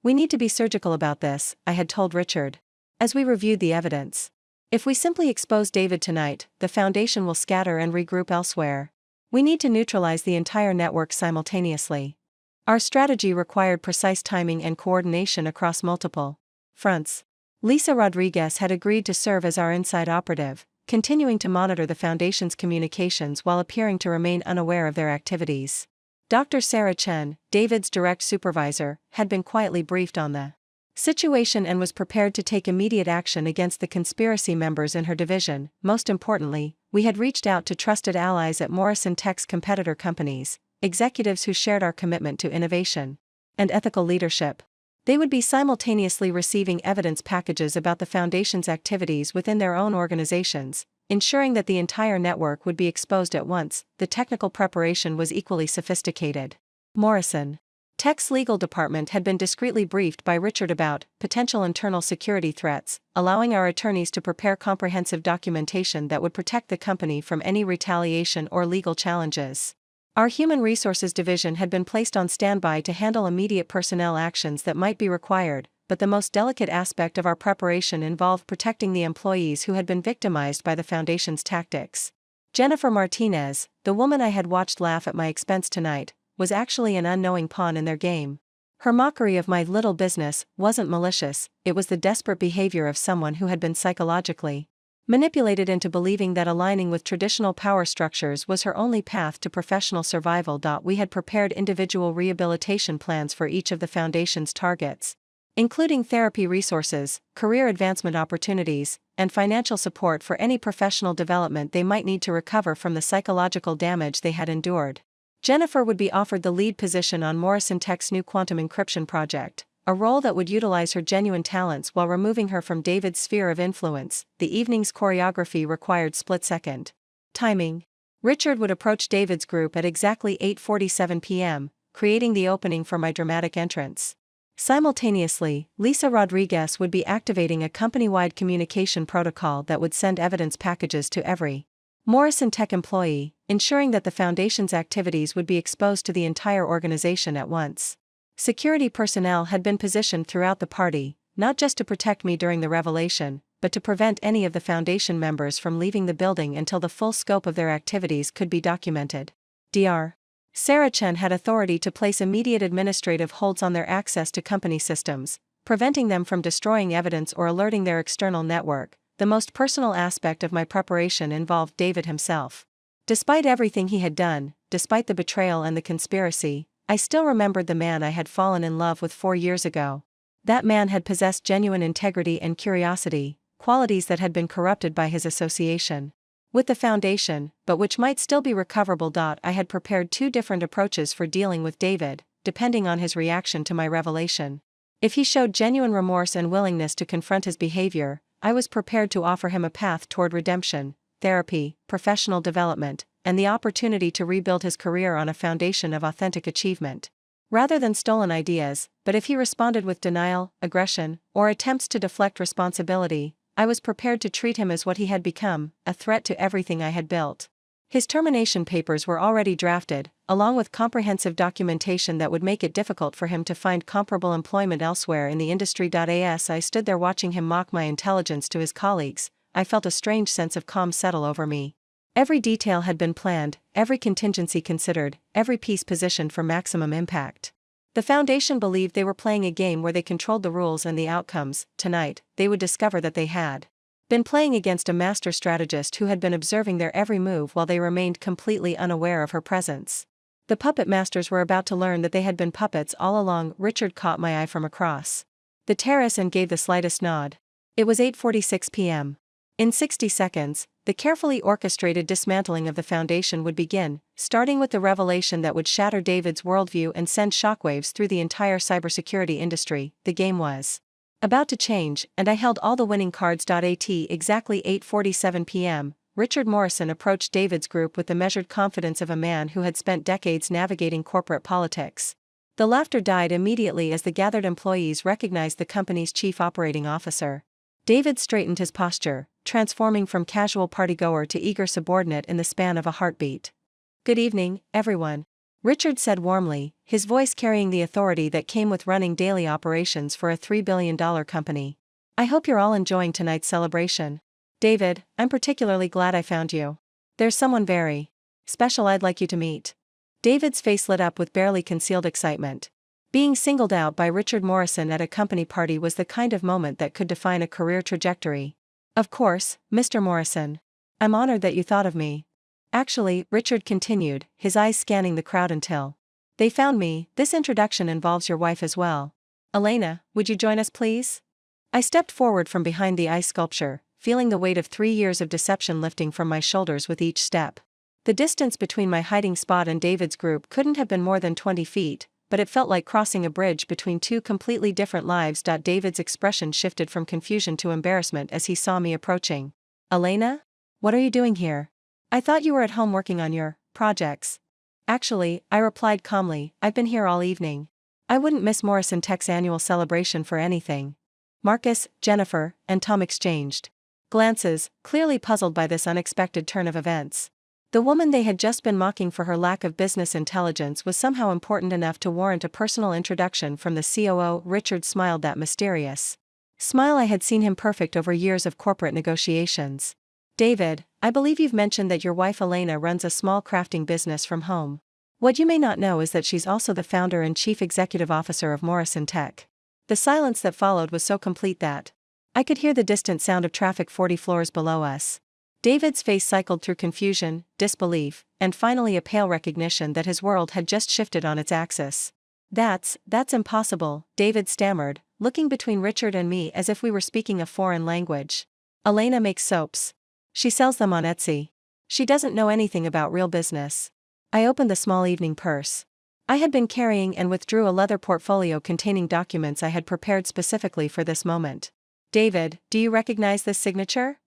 "We need to be surgical about this," I had told Richard, as we reviewed the evidence. "If we simply expose David tonight, the foundation will scatter and regroup elsewhere. We need to neutralize the entire network simultaneously." Our strategy required precise timing and coordination across multiple fronts. Lisa Rodriguez had agreed to serve as our inside operative, continuing to monitor the foundation's communications while appearing to remain unaware of their activities. Dr. Sarah Chen, David's direct supervisor, had been quietly briefed on the situation and was prepared to take immediate action against the conspiracy members in her division. Most importantly, we had reached out to trusted allies at Morrison Tech's competitor companies, executives who shared our commitment to innovation and ethical leadership. They would be simultaneously receiving evidence packages about the foundation's activities within their own organizations, ensuring that the entire network would be exposed at once. The technical preparation was equally sophisticated. Morrison Tech's legal department had been discreetly briefed by Richard about potential internal security threats, allowing our attorneys to prepare comprehensive documentation that would protect the company from any retaliation or legal challenges. Our Human Resources Division had been placed on standby to handle immediate personnel actions that might be required, but the most delicate aspect of our preparation involved protecting the employees who had been victimized by the Foundation's tactics. Jennifer Martinez, the woman I had watched laugh at my expense tonight, was actually an unknowing pawn in their game. Her mockery of my little business wasn't malicious, it was the desperate behavior of someone who had been psychologically manipulated into believing that aligning with traditional power structures was her only path to professional survival. We had prepared individual rehabilitation plans for each of the Foundation's targets, including therapy resources, career advancement opportunities, and financial support for any professional development they might need to recover from the psychological damage they had endured. Jennifer would be offered the lead position on Morrison Tech's new quantum encryption project, a role that would utilize her genuine talents while removing her from David's sphere of influence. The evening's choreography required split-second timing. Richard would approach David's group at exactly 8:47 p.m., creating the opening for my dramatic entrance. Simultaneously, Lisa Rodriguez would be activating a company-wide communication protocol that would send evidence packages to every Morrison Tech employee, ensuring that the Foundation's activities would be exposed to the entire organization at once. Security personnel had been positioned throughout the party, not just to protect me during the revelation, but to prevent any of the Foundation members from leaving the building until the full scope of their activities could be documented. Dr. Sarah Chen had authority to place immediate administrative holds on their access to company systems, preventing them from destroying evidence or alerting their external network. The most personal aspect of my preparation involved David himself. Despite everything he had done, despite the betrayal and the conspiracy, I still remembered the man I had fallen in love with 4 years ago. That man had possessed genuine integrity and curiosity, qualities that had been corrupted by his association with the Foundation, but which might still be recoverable. I had prepared 2 different approaches for dealing with David, depending on his reaction to my revelation. If he showed genuine remorse and willingness to confront his behavior, I was prepared to offer him a path toward redemption, therapy, professional development, and the opportunity to rebuild his career on a foundation of authentic achievement, rather than stolen ideas. But if he responded with denial, aggression, or attempts to deflect responsibility, I was prepared to treat him as what he had become, a threat to everything I had built. His termination papers were already drafted, along with comprehensive documentation that would make it difficult for him to find comparable employment elsewhere in the industry. As I stood there watching him mock my intelligence to his colleagues, I felt a strange sense of calm settle over me. Every detail had been planned, every contingency considered, every piece positioned for maximum impact. The Foundation believed they were playing a game where they controlled the rules and the outcomes. Tonight, they would discover that they had been playing against a master strategist who had been observing their every move while they remained completely unaware of her presence. The puppet masters were about to learn that they had been puppets all along. Richard caught my eye from across the terrace and gave the slightest nod. It was 8:46 p.m. In 60 seconds, the carefully orchestrated dismantling of the Foundation would begin, starting with the revelation that would shatter David's worldview and send shockwaves through the entire cybersecurity industry. The game was about to change, and I held all the winning cards. At exactly 8:47 p.m., Richard Morrison approached David's group with the measured confidence of a man who had spent decades navigating corporate politics. The laughter died immediately as the gathered employees recognized the company's chief operating officer. David straightened his posture, transforming from casual partygoer to eager subordinate in the span of a heartbeat. "Good evening, everyone," Richard said warmly, his voice carrying the authority that came with running daily operations for a $3 billion company. "I hope you're all enjoying tonight's celebration. David, I'm particularly glad I found you. There's someone very special I'd like you to meet." David's face lit up with barely concealed excitement. Being singled out by Richard Morrison at a company party was the kind of moment that could define a career trajectory. "Of course, Mr. Morrison. I'm honored that you thought of me. Actually," Richard continued, his eyes scanning the crowd until they found me, "this introduction involves your wife as well. Elena, would you join us please?" I stepped forward from behind the ice sculpture, feeling the weight of 3 years of deception lifting from my shoulders with each step. The distance between my hiding spot and David's group couldn't have been more than 20 feet, but it felt like crossing a bridge between 2 completely different lives. David's expression shifted from confusion to embarrassment as he saw me approaching. "Elena? What are you doing here? I thought you were at home working on your projects." "Actually," I replied calmly, "I've been here all evening." I wouldn't miss Morrison Tech's annual celebration for anything. Marcus, Jennifer, and Tom exchanged glances, clearly puzzled by this unexpected turn of events. The woman they had just been mocking for her lack of business intelligence was somehow important enough to warrant a personal introduction from the COO. Richard smiled that mysterious smile I had seen him perfect over years of corporate negotiations. David, I believe you've mentioned that your wife Elena runs a small crafting business from home. What you may not know is that she's also the founder and chief executive officer of Morrison Tech. The silence that followed was so complete that I could hear the distant sound of traffic 40 floors below us. David's face cycled through confusion, disbelief, and finally a pale recognition that his world had just shifted on its axis. That's impossible, David stammered, looking between Richard and me as if we were speaking a foreign language. Elena makes soaps. She sells them on Etsy. She doesn't know anything about real business. I opened the small evening purse I had been carrying and withdrew a leather portfolio containing documents I had prepared specifically for this moment. David, do you recognize this signature?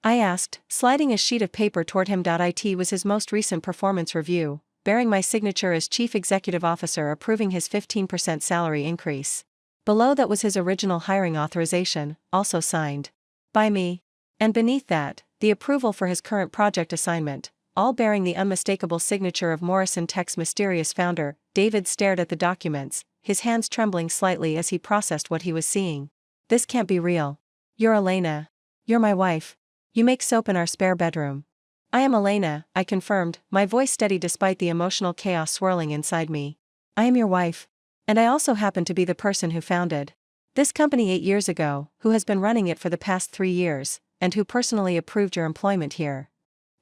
I asked, sliding a sheet of paper toward him. It was his most recent performance review, bearing my signature as Chief Executive Officer approving his 15% salary increase. Below that was his original hiring authorization, also signed by me. And beneath that, the approval for his current project assignment, all bearing the unmistakable signature of Morrison Tech's mysterious founder. David stared at the documents, his hands trembling slightly as he processed what he was seeing. This can't be real. You're Elena. You're my wife. You make soap in our spare bedroom. I am Elena, I confirmed, my voice steady despite the emotional chaos swirling inside me. I am your wife. And I also happen to be the person who founded this company 8 years ago, who has been running it for the past 3 years, and who personally approved your employment here.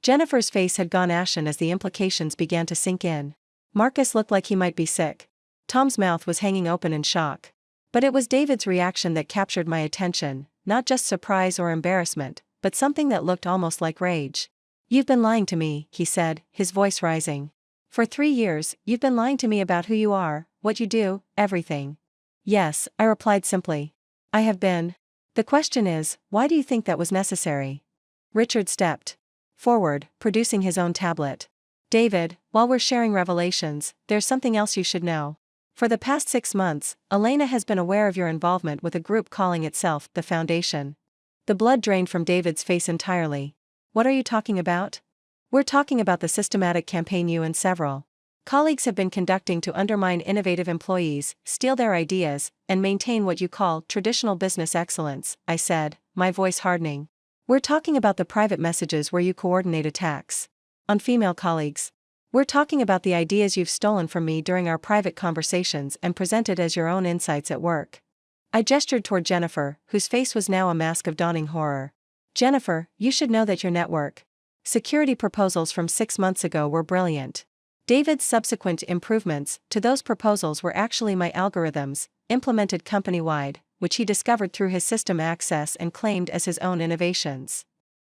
Jennifer's face had gone ashen as the implications began to sink in. Marcus looked like he might be sick. Tom's mouth was hanging open in shock. But it was David's reaction that captured my attention, not just surprise or embarrassment, but something that looked almost like rage. You've been lying to me, he said, his voice rising. For 3 years, you've been lying to me about who you are, what you do, everything. Yes, I replied simply. I have been. The question is, why do you think that was necessary? Richard stepped forward, producing his own tablet. David, while we're sharing revelations, there's something else you should know. For the past 6 months, Elena has been aware of your involvement with a group calling itself the Foundation. The blood drained from David's face entirely. What are you talking about? We're talking about the systematic campaign you and several colleagues have been conducting to undermine innovative employees, steal their ideas, and maintain what you call traditional business excellence, I said, my voice hardening. We're talking about the private messages where you coordinate attacks on female colleagues. We're talking about the ideas you've stolen from me during our private conversations and presented as your own insights at work. I gestured toward Jennifer, whose face was now a mask of dawning horror. Jennifer, you should know that your network security proposals from 6 months ago were brilliant. David's subsequent improvements to those proposals were actually my algorithms, implemented company-wide, which he discovered through his system access and claimed as his own innovations.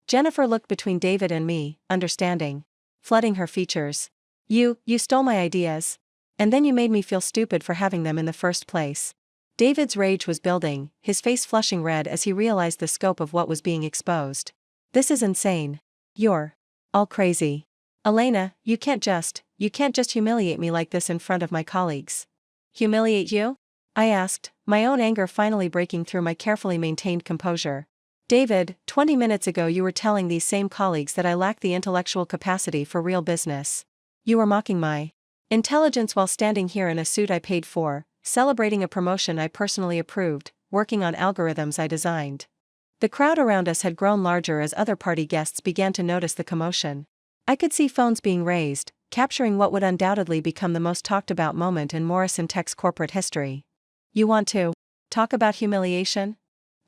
Jennifer looked between David and me, understanding, flooding her features. You stole my ideas. And then you made me feel stupid for having them in the first place. David's rage was building, his face flushing red as he realized the scope of what was being exposed. This is insane. You're all crazy. Elena, you can't just humiliate me like this in front of my colleagues. Humiliate you? I asked, my own anger finally breaking through my carefully maintained composure. David, 20 minutes ago you were telling these same colleagues that I lack the intellectual capacity for real business. You were mocking my intelligence while standing here in a suit I paid for, celebrating a promotion I personally approved, working on algorithms I designed. The crowd around us had grown larger as other party guests began to notice the commotion. I could see phones being raised, capturing what would undoubtedly become the most talked about moment in Morrison Tech's corporate history. You want to talk about humiliation?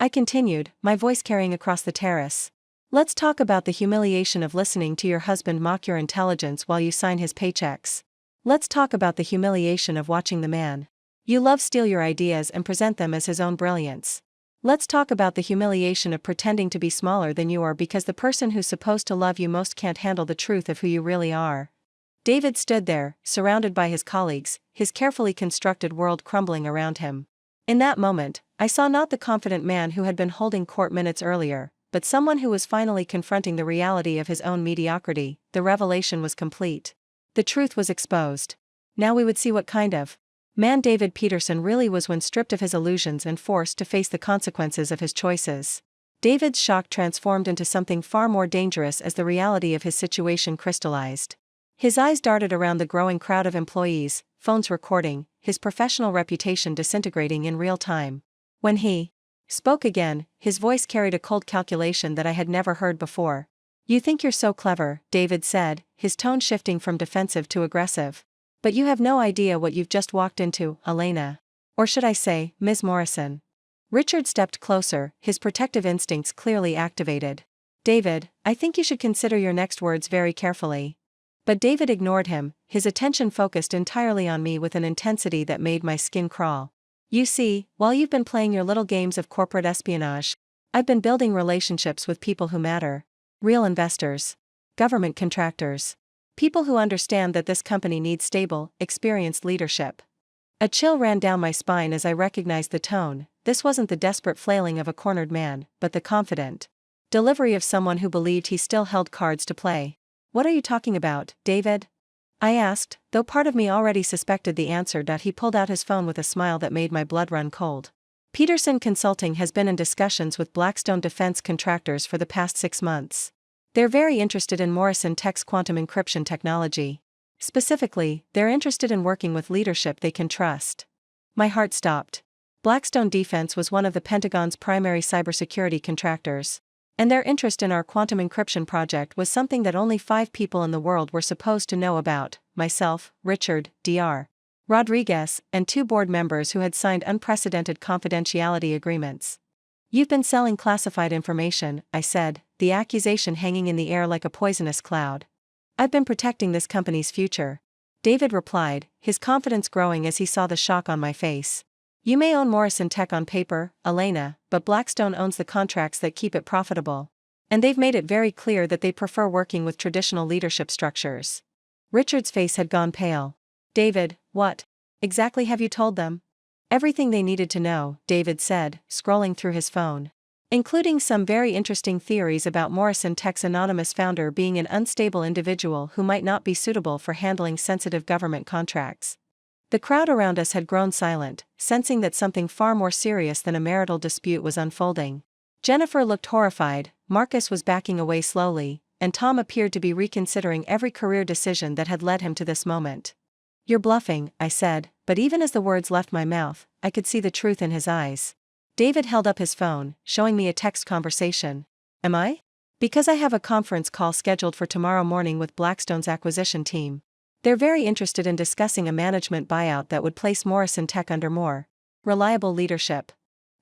I continued, my voice carrying across the terrace. Let's talk about the humiliation of listening to your husband mock your intelligence while you sign his paychecks. Let's talk about the humiliation of watching the man you love steal your ideas and present them as his own brilliance. Let's talk about the humiliation of pretending to be smaller than you are because the person who's supposed to love you most can't handle the truth of who you really are. David stood there, surrounded by his colleagues, his carefully constructed world crumbling around him. In that moment, I saw not the confident man who had been holding court minutes earlier, but someone who was finally confronting the reality of his own mediocrity. The revelation was complete. The truth was exposed. Now we would see what kind of man David Peterson really was when stripped of his illusions and forced to face the consequences of his choices. David's shock transformed into something far more dangerous as the reality of his situation crystallized. His eyes darted around the growing crowd of employees, phones recording, his professional reputation disintegrating in real time. When he spoke again, his voice carried a cold calculation that I had never heard before. "You think you're so clever," David said, his tone shifting from defensive to aggressive. "But you have no idea what you've just walked into, Elena. Or should I say, Ms. Morrison." Richard stepped closer, his protective instincts clearly activated. "David, I think you should consider your next words very carefully." But David ignored him, his attention focused entirely on me with an intensity that made my skin crawl. "You see, while you've been playing your little games of corporate espionage, I've been building relationships with people who matter. Real investors. Government contractors. People who understand that this company needs stable, experienced leadership." A chill ran down my spine as I recognized the tone. This wasn't the desperate flailing of a cornered man, but the confident delivery of someone who believed he still held cards to play. "What are you talking about, David?" I asked, though part of me already suspected the answer. He pulled out his phone with a smile that made my blood run cold. "Peterson Consulting has been in discussions with Blackstone defense contractors for the past 6 months. They're very interested in Morrison Tech's quantum encryption technology. Specifically, they're interested in working with leadership they can trust." My heart stopped. Blackstone Defense was one of the Pentagon's primary cybersecurity contractors. And their interest in our quantum encryption project was something that only 5 people in the world were supposed to know about: myself, Richard, Dr. Rodriguez, and 2 board members who had signed unprecedented confidentiality agreements. "You've been selling classified information," I said, the accusation hanging in the air like a poisonous cloud. "I've been protecting this company's future," David replied, his confidence growing as he saw the shock on my face. "You may own Morrison Tech on paper, Elena, but Blackstone owns the contracts that keep it profitable. And they've made it very clear that they prefer working with traditional leadership structures." Richard's face had gone pale. "David, what exactly have you told them?" "Everything they needed to know," David said, scrolling through his phone. "Including some very interesting theories about Morrison Tech's anonymous founder being an unstable individual who might not be suitable for handling sensitive government contracts." The crowd around us had grown silent, sensing that something far more serious than a marital dispute was unfolding. Jennifer looked horrified, Marcus was backing away slowly, and Tom appeared to be reconsidering every career decision that had led him to this moment. "You're bluffing," I said, but even as the words left my mouth, I could see the truth in his eyes. David held up his phone, showing me a text conversation. "Am I?" "Because I have a conference call scheduled for tomorrow morning with Blackstone's acquisition team. They're very interested in discussing a management buyout that would place Morrison Tech under more reliable leadership."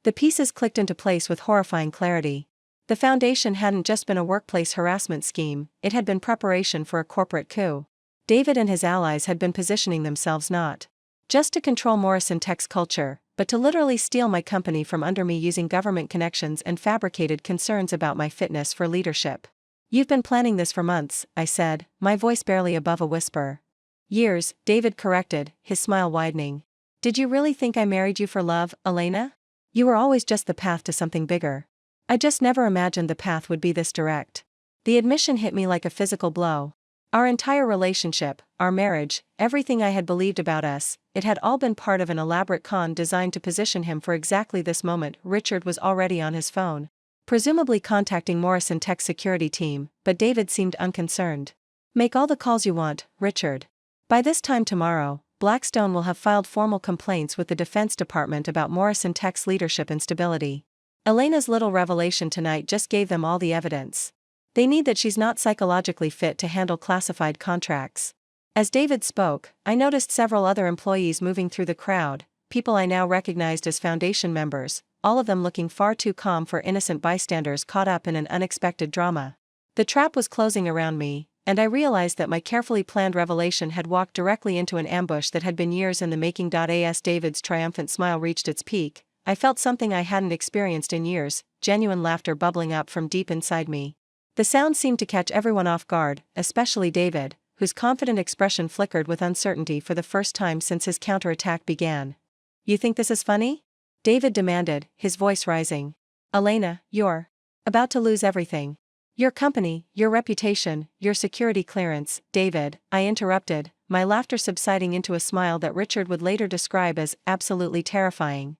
The pieces clicked into place with horrifying clarity. The foundation hadn't just been a workplace harassment scheme, it had been preparation for a corporate coup. David and his allies had been positioning themselves not just to control Morrison Tech's culture, but to literally steal my company from under me using government connections and fabricated concerns about my fitness for leadership. "You've been planning this for months," I said, my voice barely above a whisper. "Years," David corrected, his smile widening. "Did you really think I married you for love, Elena? You were always just the path to something bigger. I just never imagined the path would be this direct." The admission hit me like a physical blow. Our entire relationship, our marriage, everything I had believed about us, it had all been part of an elaborate con designed to position him for exactly this moment. Richard was already on his phone, presumably contacting Morrison Tech's security team, but David seemed unconcerned. "Make all the calls you want, Richard. By this time tomorrow, Blackstone will have filed formal complaints with the Defense Department about Morrison Tech's leadership instability. Elena's little revelation tonight just gave them all the evidence. They need that she's not psychologically fit to handle classified contracts." As David spoke, I noticed several other employees moving through the crowd, people I now recognized as foundation members, all of them looking far too calm for innocent bystanders caught up in an unexpected drama. The trap was closing around me, and I realized that my carefully planned revelation had walked directly into an ambush that had been years in the making. As David's triumphant smile reached its peak, I felt something I hadn't experienced in years, genuine laughter bubbling up from deep inside me. The sound seemed to catch everyone off guard, especially David, whose confident expression flickered with uncertainty for the first time since his counterattack began. "You think this is funny?" David demanded, his voice rising. "Elena, you're about to lose everything. Your company, your reputation, your security clearance." "David," I interrupted, my laughter subsiding into a smile that Richard would later describe as absolutely terrifying.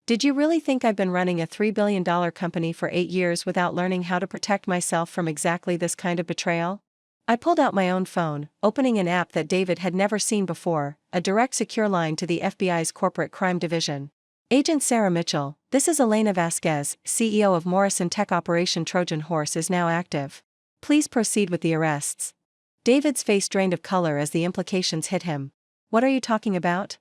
Did you really think I've been running a $3 billion company for 8 years without learning how to protect myself from exactly this kind of betrayal? I pulled out my own phone, opening an app that David had never seen before, a direct secure line to the FBI's Corporate Crime Division. Agent Sarah Mitchell, this is Elena Vasquez, CEO of Morrison Tech. Operation Trojan Horse is now active. Please proceed with the arrests. David's face drained of color as the implications hit him. What are you talking about?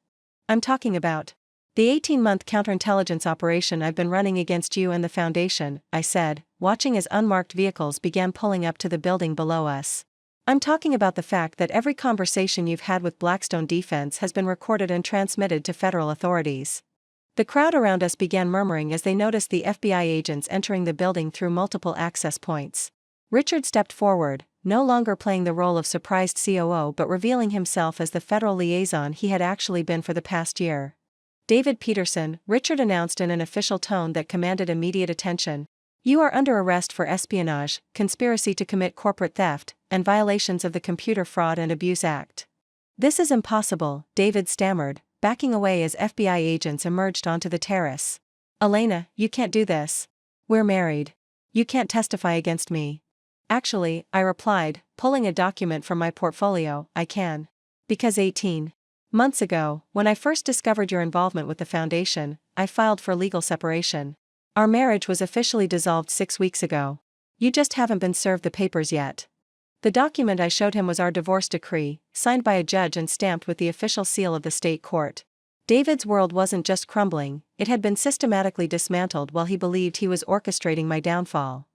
I'm talking about the 18-month counterintelligence operation I've been running against you and the Foundation, I said, watching as unmarked vehicles began pulling up to the building below us. I'm talking about the fact that every conversation you've had with Blackstone Defense has been recorded and transmitted to federal authorities. The crowd around us began murmuring as they noticed the FBI agents entering the building through multiple access points. Richard stepped forward, no longer playing the role of surprised COO but revealing himself as the federal liaison he had actually been for the past year. David Peterson, Richard announced in an official tone that commanded immediate attention. You are under arrest for espionage, conspiracy to commit corporate theft, and violations of the Computer Fraud and Abuse Act. This is impossible, David stammered, backing away as FBI agents emerged onto the terrace. Elena, you can't do this. We're married. You can't testify against me. Actually, I replied, pulling a document from my portfolio, I can. Because 18 months ago, when I first discovered your involvement with the Foundation, I filed for legal separation. Our marriage was officially dissolved 6 weeks ago. You just haven't been served the papers yet. The document I showed him was our divorce decree, signed by a judge and stamped with the official seal of the state court. David's world wasn't just crumbling, it had been systematically dismantled while he believed he was orchestrating my downfall.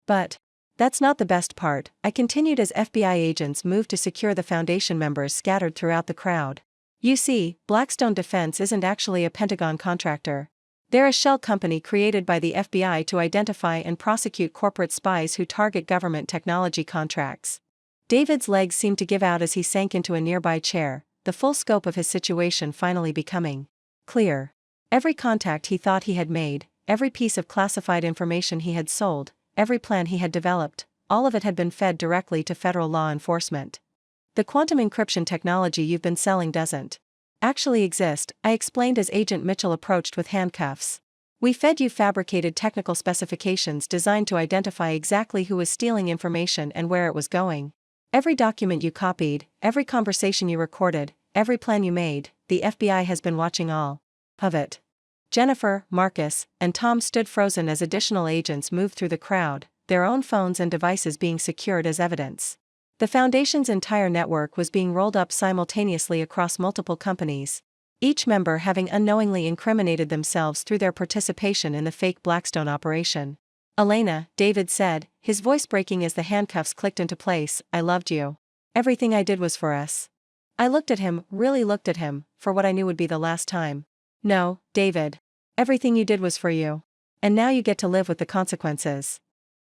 But that's not the best part, I continued as FBI agents moved to secure the Foundation members scattered throughout the crowd. You see, Blackstone Defense isn't actually a Pentagon contractor. They're a shell company created by the FBI to identify and prosecute corporate spies who target government technology contracts. David's legs seemed to give out as he sank into a nearby chair, the full scope of his situation finally becoming clear. Every contact he thought he had made, every piece of classified information he had sold, every plan he had developed, all of it had been fed directly to federal law enforcement. The quantum encryption technology you've been selling doesn't actually exist, I explained as Agent Mitchell approached with handcuffs. We fed you fabricated technical specifications designed to identify exactly who was stealing information and where it was going. Every document you copied, every conversation you recorded, every plan you made, the FBI has been watching all of it. Jennifer, Marcus, and Tom stood frozen as additional agents moved through the crowd, their own phones and devices being secured as evidence. The Foundation's entire network was being rolled up simultaneously across multiple companies, each member having unknowingly incriminated themselves through their participation in the fake Blackstone operation. Elena, David said, his voice breaking as the handcuffs clicked into place, I loved you. Everything I did was for us. I looked at him, really looked at him, for what I knew would be the last time. No, David. Everything you did was for you. And now you get to live with the consequences.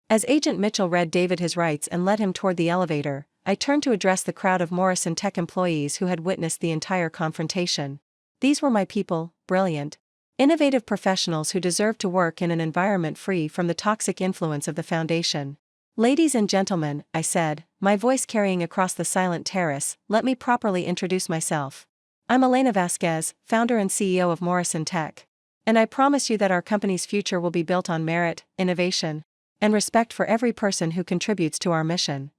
As Agent Mitchell read David his rights and led him toward the elevator, I turned to address the crowd of Morrison Tech employees who had witnessed the entire confrontation. These were my people, brilliant, innovative professionals who deserved to work in an environment free from the toxic influence of the Foundation. Ladies and gentlemen, I said, my voice carrying across the silent terrace, let me properly introduce myself. I'm Elena Vasquez, founder and CEO of Morrison Tech. And I promise you that our company's future will be built on merit, innovation, and respect for every person who contributes to our mission.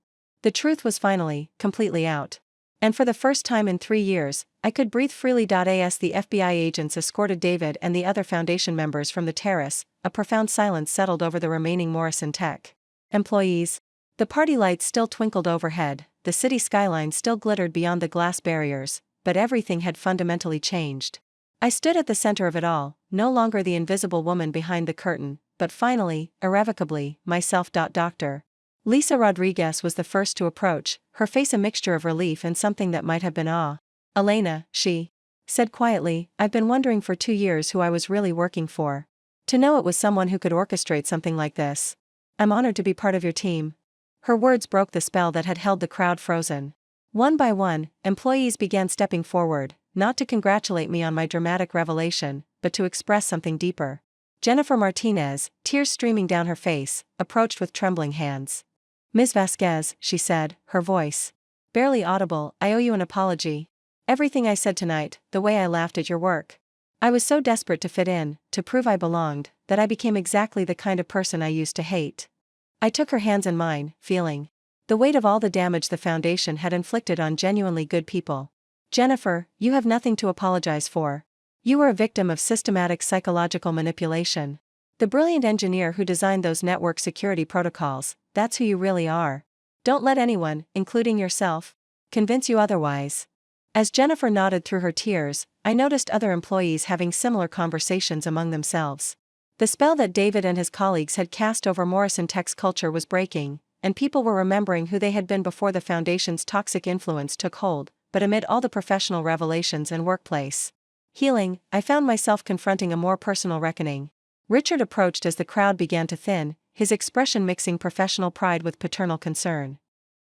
The truth was finally, completely out. And for the first time in 3 years, I could breathe freely. As the FBI agents escorted David and the other Foundation members from the terrace, a profound silence settled over the remaining Morrison Tech employees. The party lights still twinkled overhead, the city skyline still glittered beyond the glass barriers, but everything had fundamentally changed. I stood at the center of it all, no longer the invisible woman behind the curtain, but finally, irrevocably, myself. Dr. Lisa Rodriguez was the first to approach, her face a mixture of relief and something that might have been awe. Elena, she said quietly, I've been wondering for 2 years who I was really working for. To know it was someone who could orchestrate something like this. I'm honored to be part of your team. Her words broke the spell that had held the crowd frozen. One by one, employees began stepping forward, not to congratulate me on my dramatic revelation, but to express something deeper. Jennifer Martinez, tears streaming down her face, approached with trembling hands. Ms. Vasquez, she said, her voice Barely audible, I owe you an apology. Everything I said tonight, the way I laughed at your work. I was so desperate to fit in, to prove I belonged, that I became exactly the kind of person I used to hate. I took her hands in mine, feeling the weight of all the damage the foundation had inflicted on genuinely good people. Jennifer, you have nothing to apologize for. You were a victim of systematic psychological manipulation. The brilliant engineer who designed those network security protocols, that's who you really are. Don't let anyone, including yourself, convince you otherwise. As Jennifer nodded through her tears, I noticed other employees having similar conversations among themselves. The spell that David and his colleagues had cast over Morrison Tech's culture was breaking, and people were remembering who they had been before the foundation's toxic influence took hold. But amid all the professional revelations and workplace healing, I found myself confronting a more personal reckoning. Richard approached as the crowd began to thin, his expression mixing professional pride with paternal concern.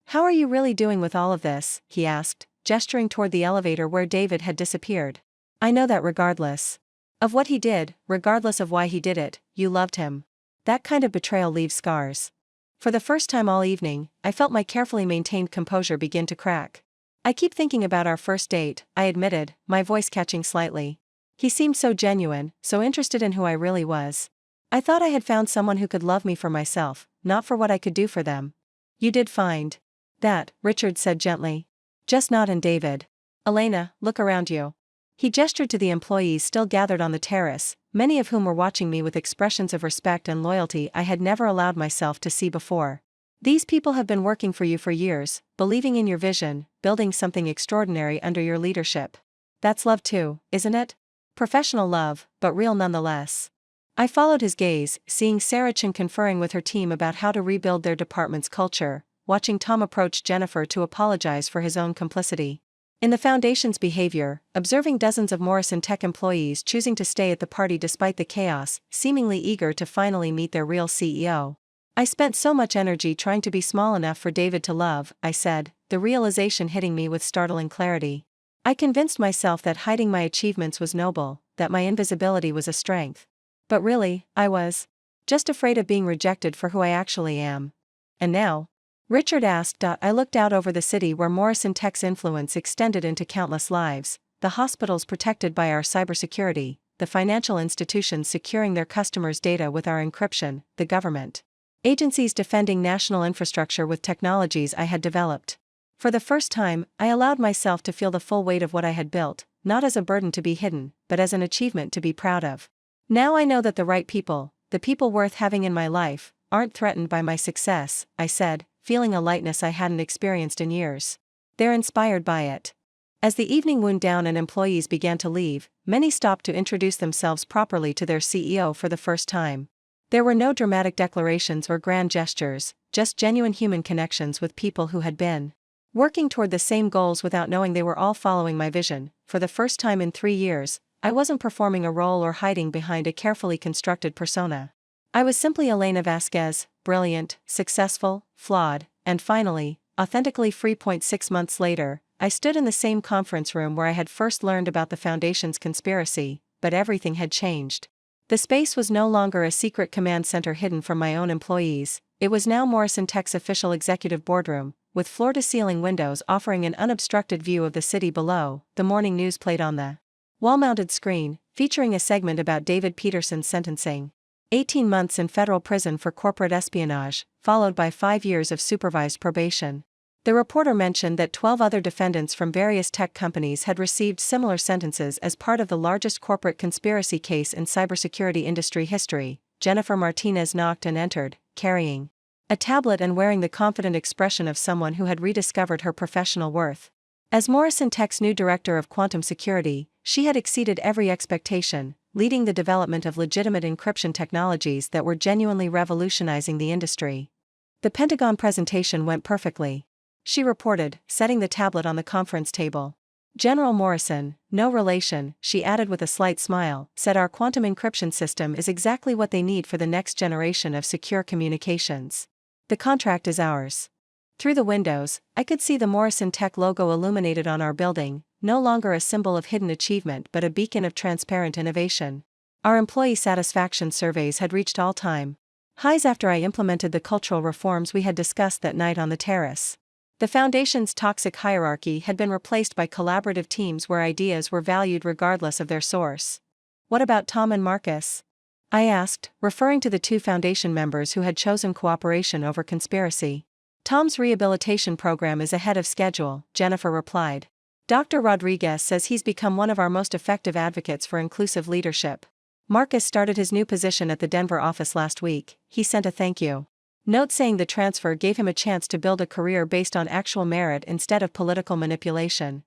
"How are you really doing with all of this?" he asked, gesturing toward the elevator where David had disappeared. "I know that regardless of what he did, regardless of why he did it, you loved him. That kind of betrayal leaves scars." For the first time all evening, I felt my carefully maintained composure begin to crack. "I keep thinking about our first date," I admitted, my voice catching slightly. "He seemed so genuine, so interested in who I really was. I thought I had found someone who could love me for myself, not for what I could do for them." "You did find that," Richard said gently. "Just not in David. Elena, look around you." He gestured to the employees still gathered on the terrace, many of whom were watching me with expressions of respect and loyalty I had never allowed myself to see before. "These people have been working for you for years, believing in your vision, building something extraordinary under your leadership. That's love too, isn't it? Professional love, but real nonetheless." I followed his gaze, seeing Sarah Chen conferring with her team about how to rebuild their department's culture, watching Tom approach Jennifer to apologize for his own complicity in the foundation's behavior, observing dozens of Morrison Tech employees choosing to stay at the party despite the chaos, seemingly eager to finally meet their real CEO. "I spent so much energy trying to be small enough for David to love," I said, the realization hitting me with startling clarity. I convinced myself that hiding my achievements was noble, that my invisibility was a strength. But really, I was just afraid of being rejected for who I actually am. "And now?" Richard asked. I looked out over the city where Morrison Tech's influence extended into countless lives, the hospitals protected by our cybersecurity, the financial institutions securing their customers' data with our encryption, the government agencies defending national infrastructure with technologies I had developed. For the first time, I allowed myself to feel the full weight of what I had built, not as a burden to be hidden, but as an achievement to be proud of. "Now I know that the right people, the people worth having in my life, aren't threatened by my success," I said, feeling a lightness I hadn't experienced in years. "They're inspired by it." As the evening wound down and employees began to leave, many stopped to introduce themselves properly to their CEO for the first time. There were no dramatic declarations or grand gestures, just genuine human connections with people who had been working toward the same goals without knowing they were all following my vision. For the first time in 3 years, I wasn't performing a role or hiding behind a carefully constructed persona. I was simply Elena Vasquez, brilliant, successful, flawed, and finally, authentically free. 6 months later, I stood in the same conference room where I had first learned about the foundation's conspiracy, but everything had changed. The space was no longer a secret command center hidden from my own employees, it was now Morrison Tech's official executive boardroom, with floor-to-ceiling windows offering an unobstructed view of the city below. The morning news played on the wall-mounted screen, featuring a segment about David Peterson's sentencing. 18 months in federal prison for corporate espionage, followed by 5 years of supervised probation. The reporter mentioned that 12 other defendants from various tech companies had received similar sentences as part of the largest corporate conspiracy case in cybersecurity industry history. Jennifer Martinez knocked and entered, carrying a tablet and wearing the confident expression of someone who had rediscovered her professional worth. As Morrison Tech's new director of quantum security, she had exceeded every expectation, leading the development of legitimate encryption technologies that were genuinely revolutionizing the industry. "The Pentagon presentation went perfectly," she reported, setting the tablet on the conference table. "General Morrison, no relation," she added with a slight smile, said our quantum encryption system is exactly what they need for the next generation of secure communications. "The contract is ours." Through the windows, I could see the Morrison Tech logo illuminated on our building, no longer a symbol of hidden achievement but a beacon of transparent innovation. Our employee satisfaction surveys had reached all-time highs after I implemented the cultural reforms we had discussed that night on the terrace. The foundation's toxic hierarchy had been replaced by collaborative teams where ideas were valued regardless of their source. What about Tom and Marcus? I asked, referring to the two foundation members who had chosen cooperation over conspiracy. Tom's rehabilitation program is ahead of schedule, Jennifer replied. Dr. Rodriguez says he's become one of our most effective advocates for inclusive leadership. Marcus started his new position at the Denver office last week. He sent a thank you note saying the transfer gave him a chance to build a career based on actual merit instead of political manipulation.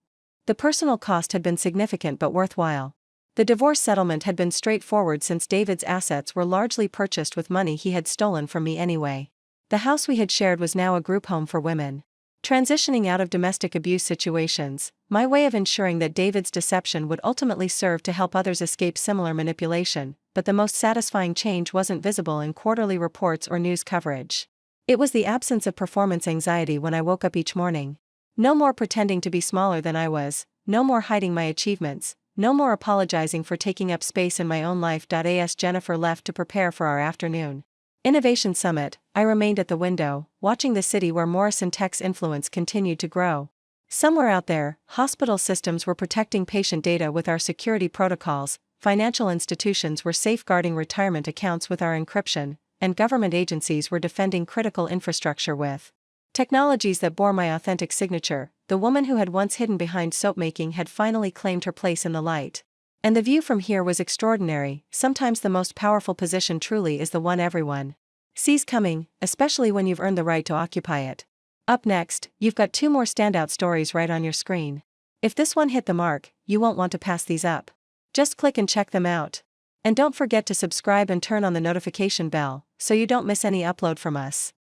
The personal cost had been significant but worthwhile. The divorce settlement had been straightforward since David's assets were largely purchased with money he had stolen from me anyway. The house we had shared was now a group home for women. Transitioning out of domestic abuse situations, my way of ensuring that David's deception would ultimately serve to help others escape similar manipulation, but the most satisfying change wasn't visible in quarterly reports or news coverage. It was the absence of performance anxiety when I woke up each morning. No more pretending to be smaller than I was, no more hiding my achievements, no more apologizing for taking up space in my own life. As Jennifer left to prepare for our afternoon Innovation Summit, I remained at the window, watching the city where Morrison Tech's influence continued to grow. Somewhere out there, hospital systems were protecting patient data with our security protocols, financial institutions were safeguarding retirement accounts with our encryption, and government agencies were defending critical infrastructure with technologies that bore my authentic signature. The woman who had once hidden behind soap making had finally claimed her place in the light. And the view from here was extraordinary. Sometimes the most powerful position truly is the one everyone sees coming, especially when you've earned the right to occupy it. Up next, you've got two more standout stories right on your screen. If this one hit the mark, you won't want to pass these up. Just click and check them out. And don't forget to subscribe and turn on the notification bell, so you don't miss any upload from us.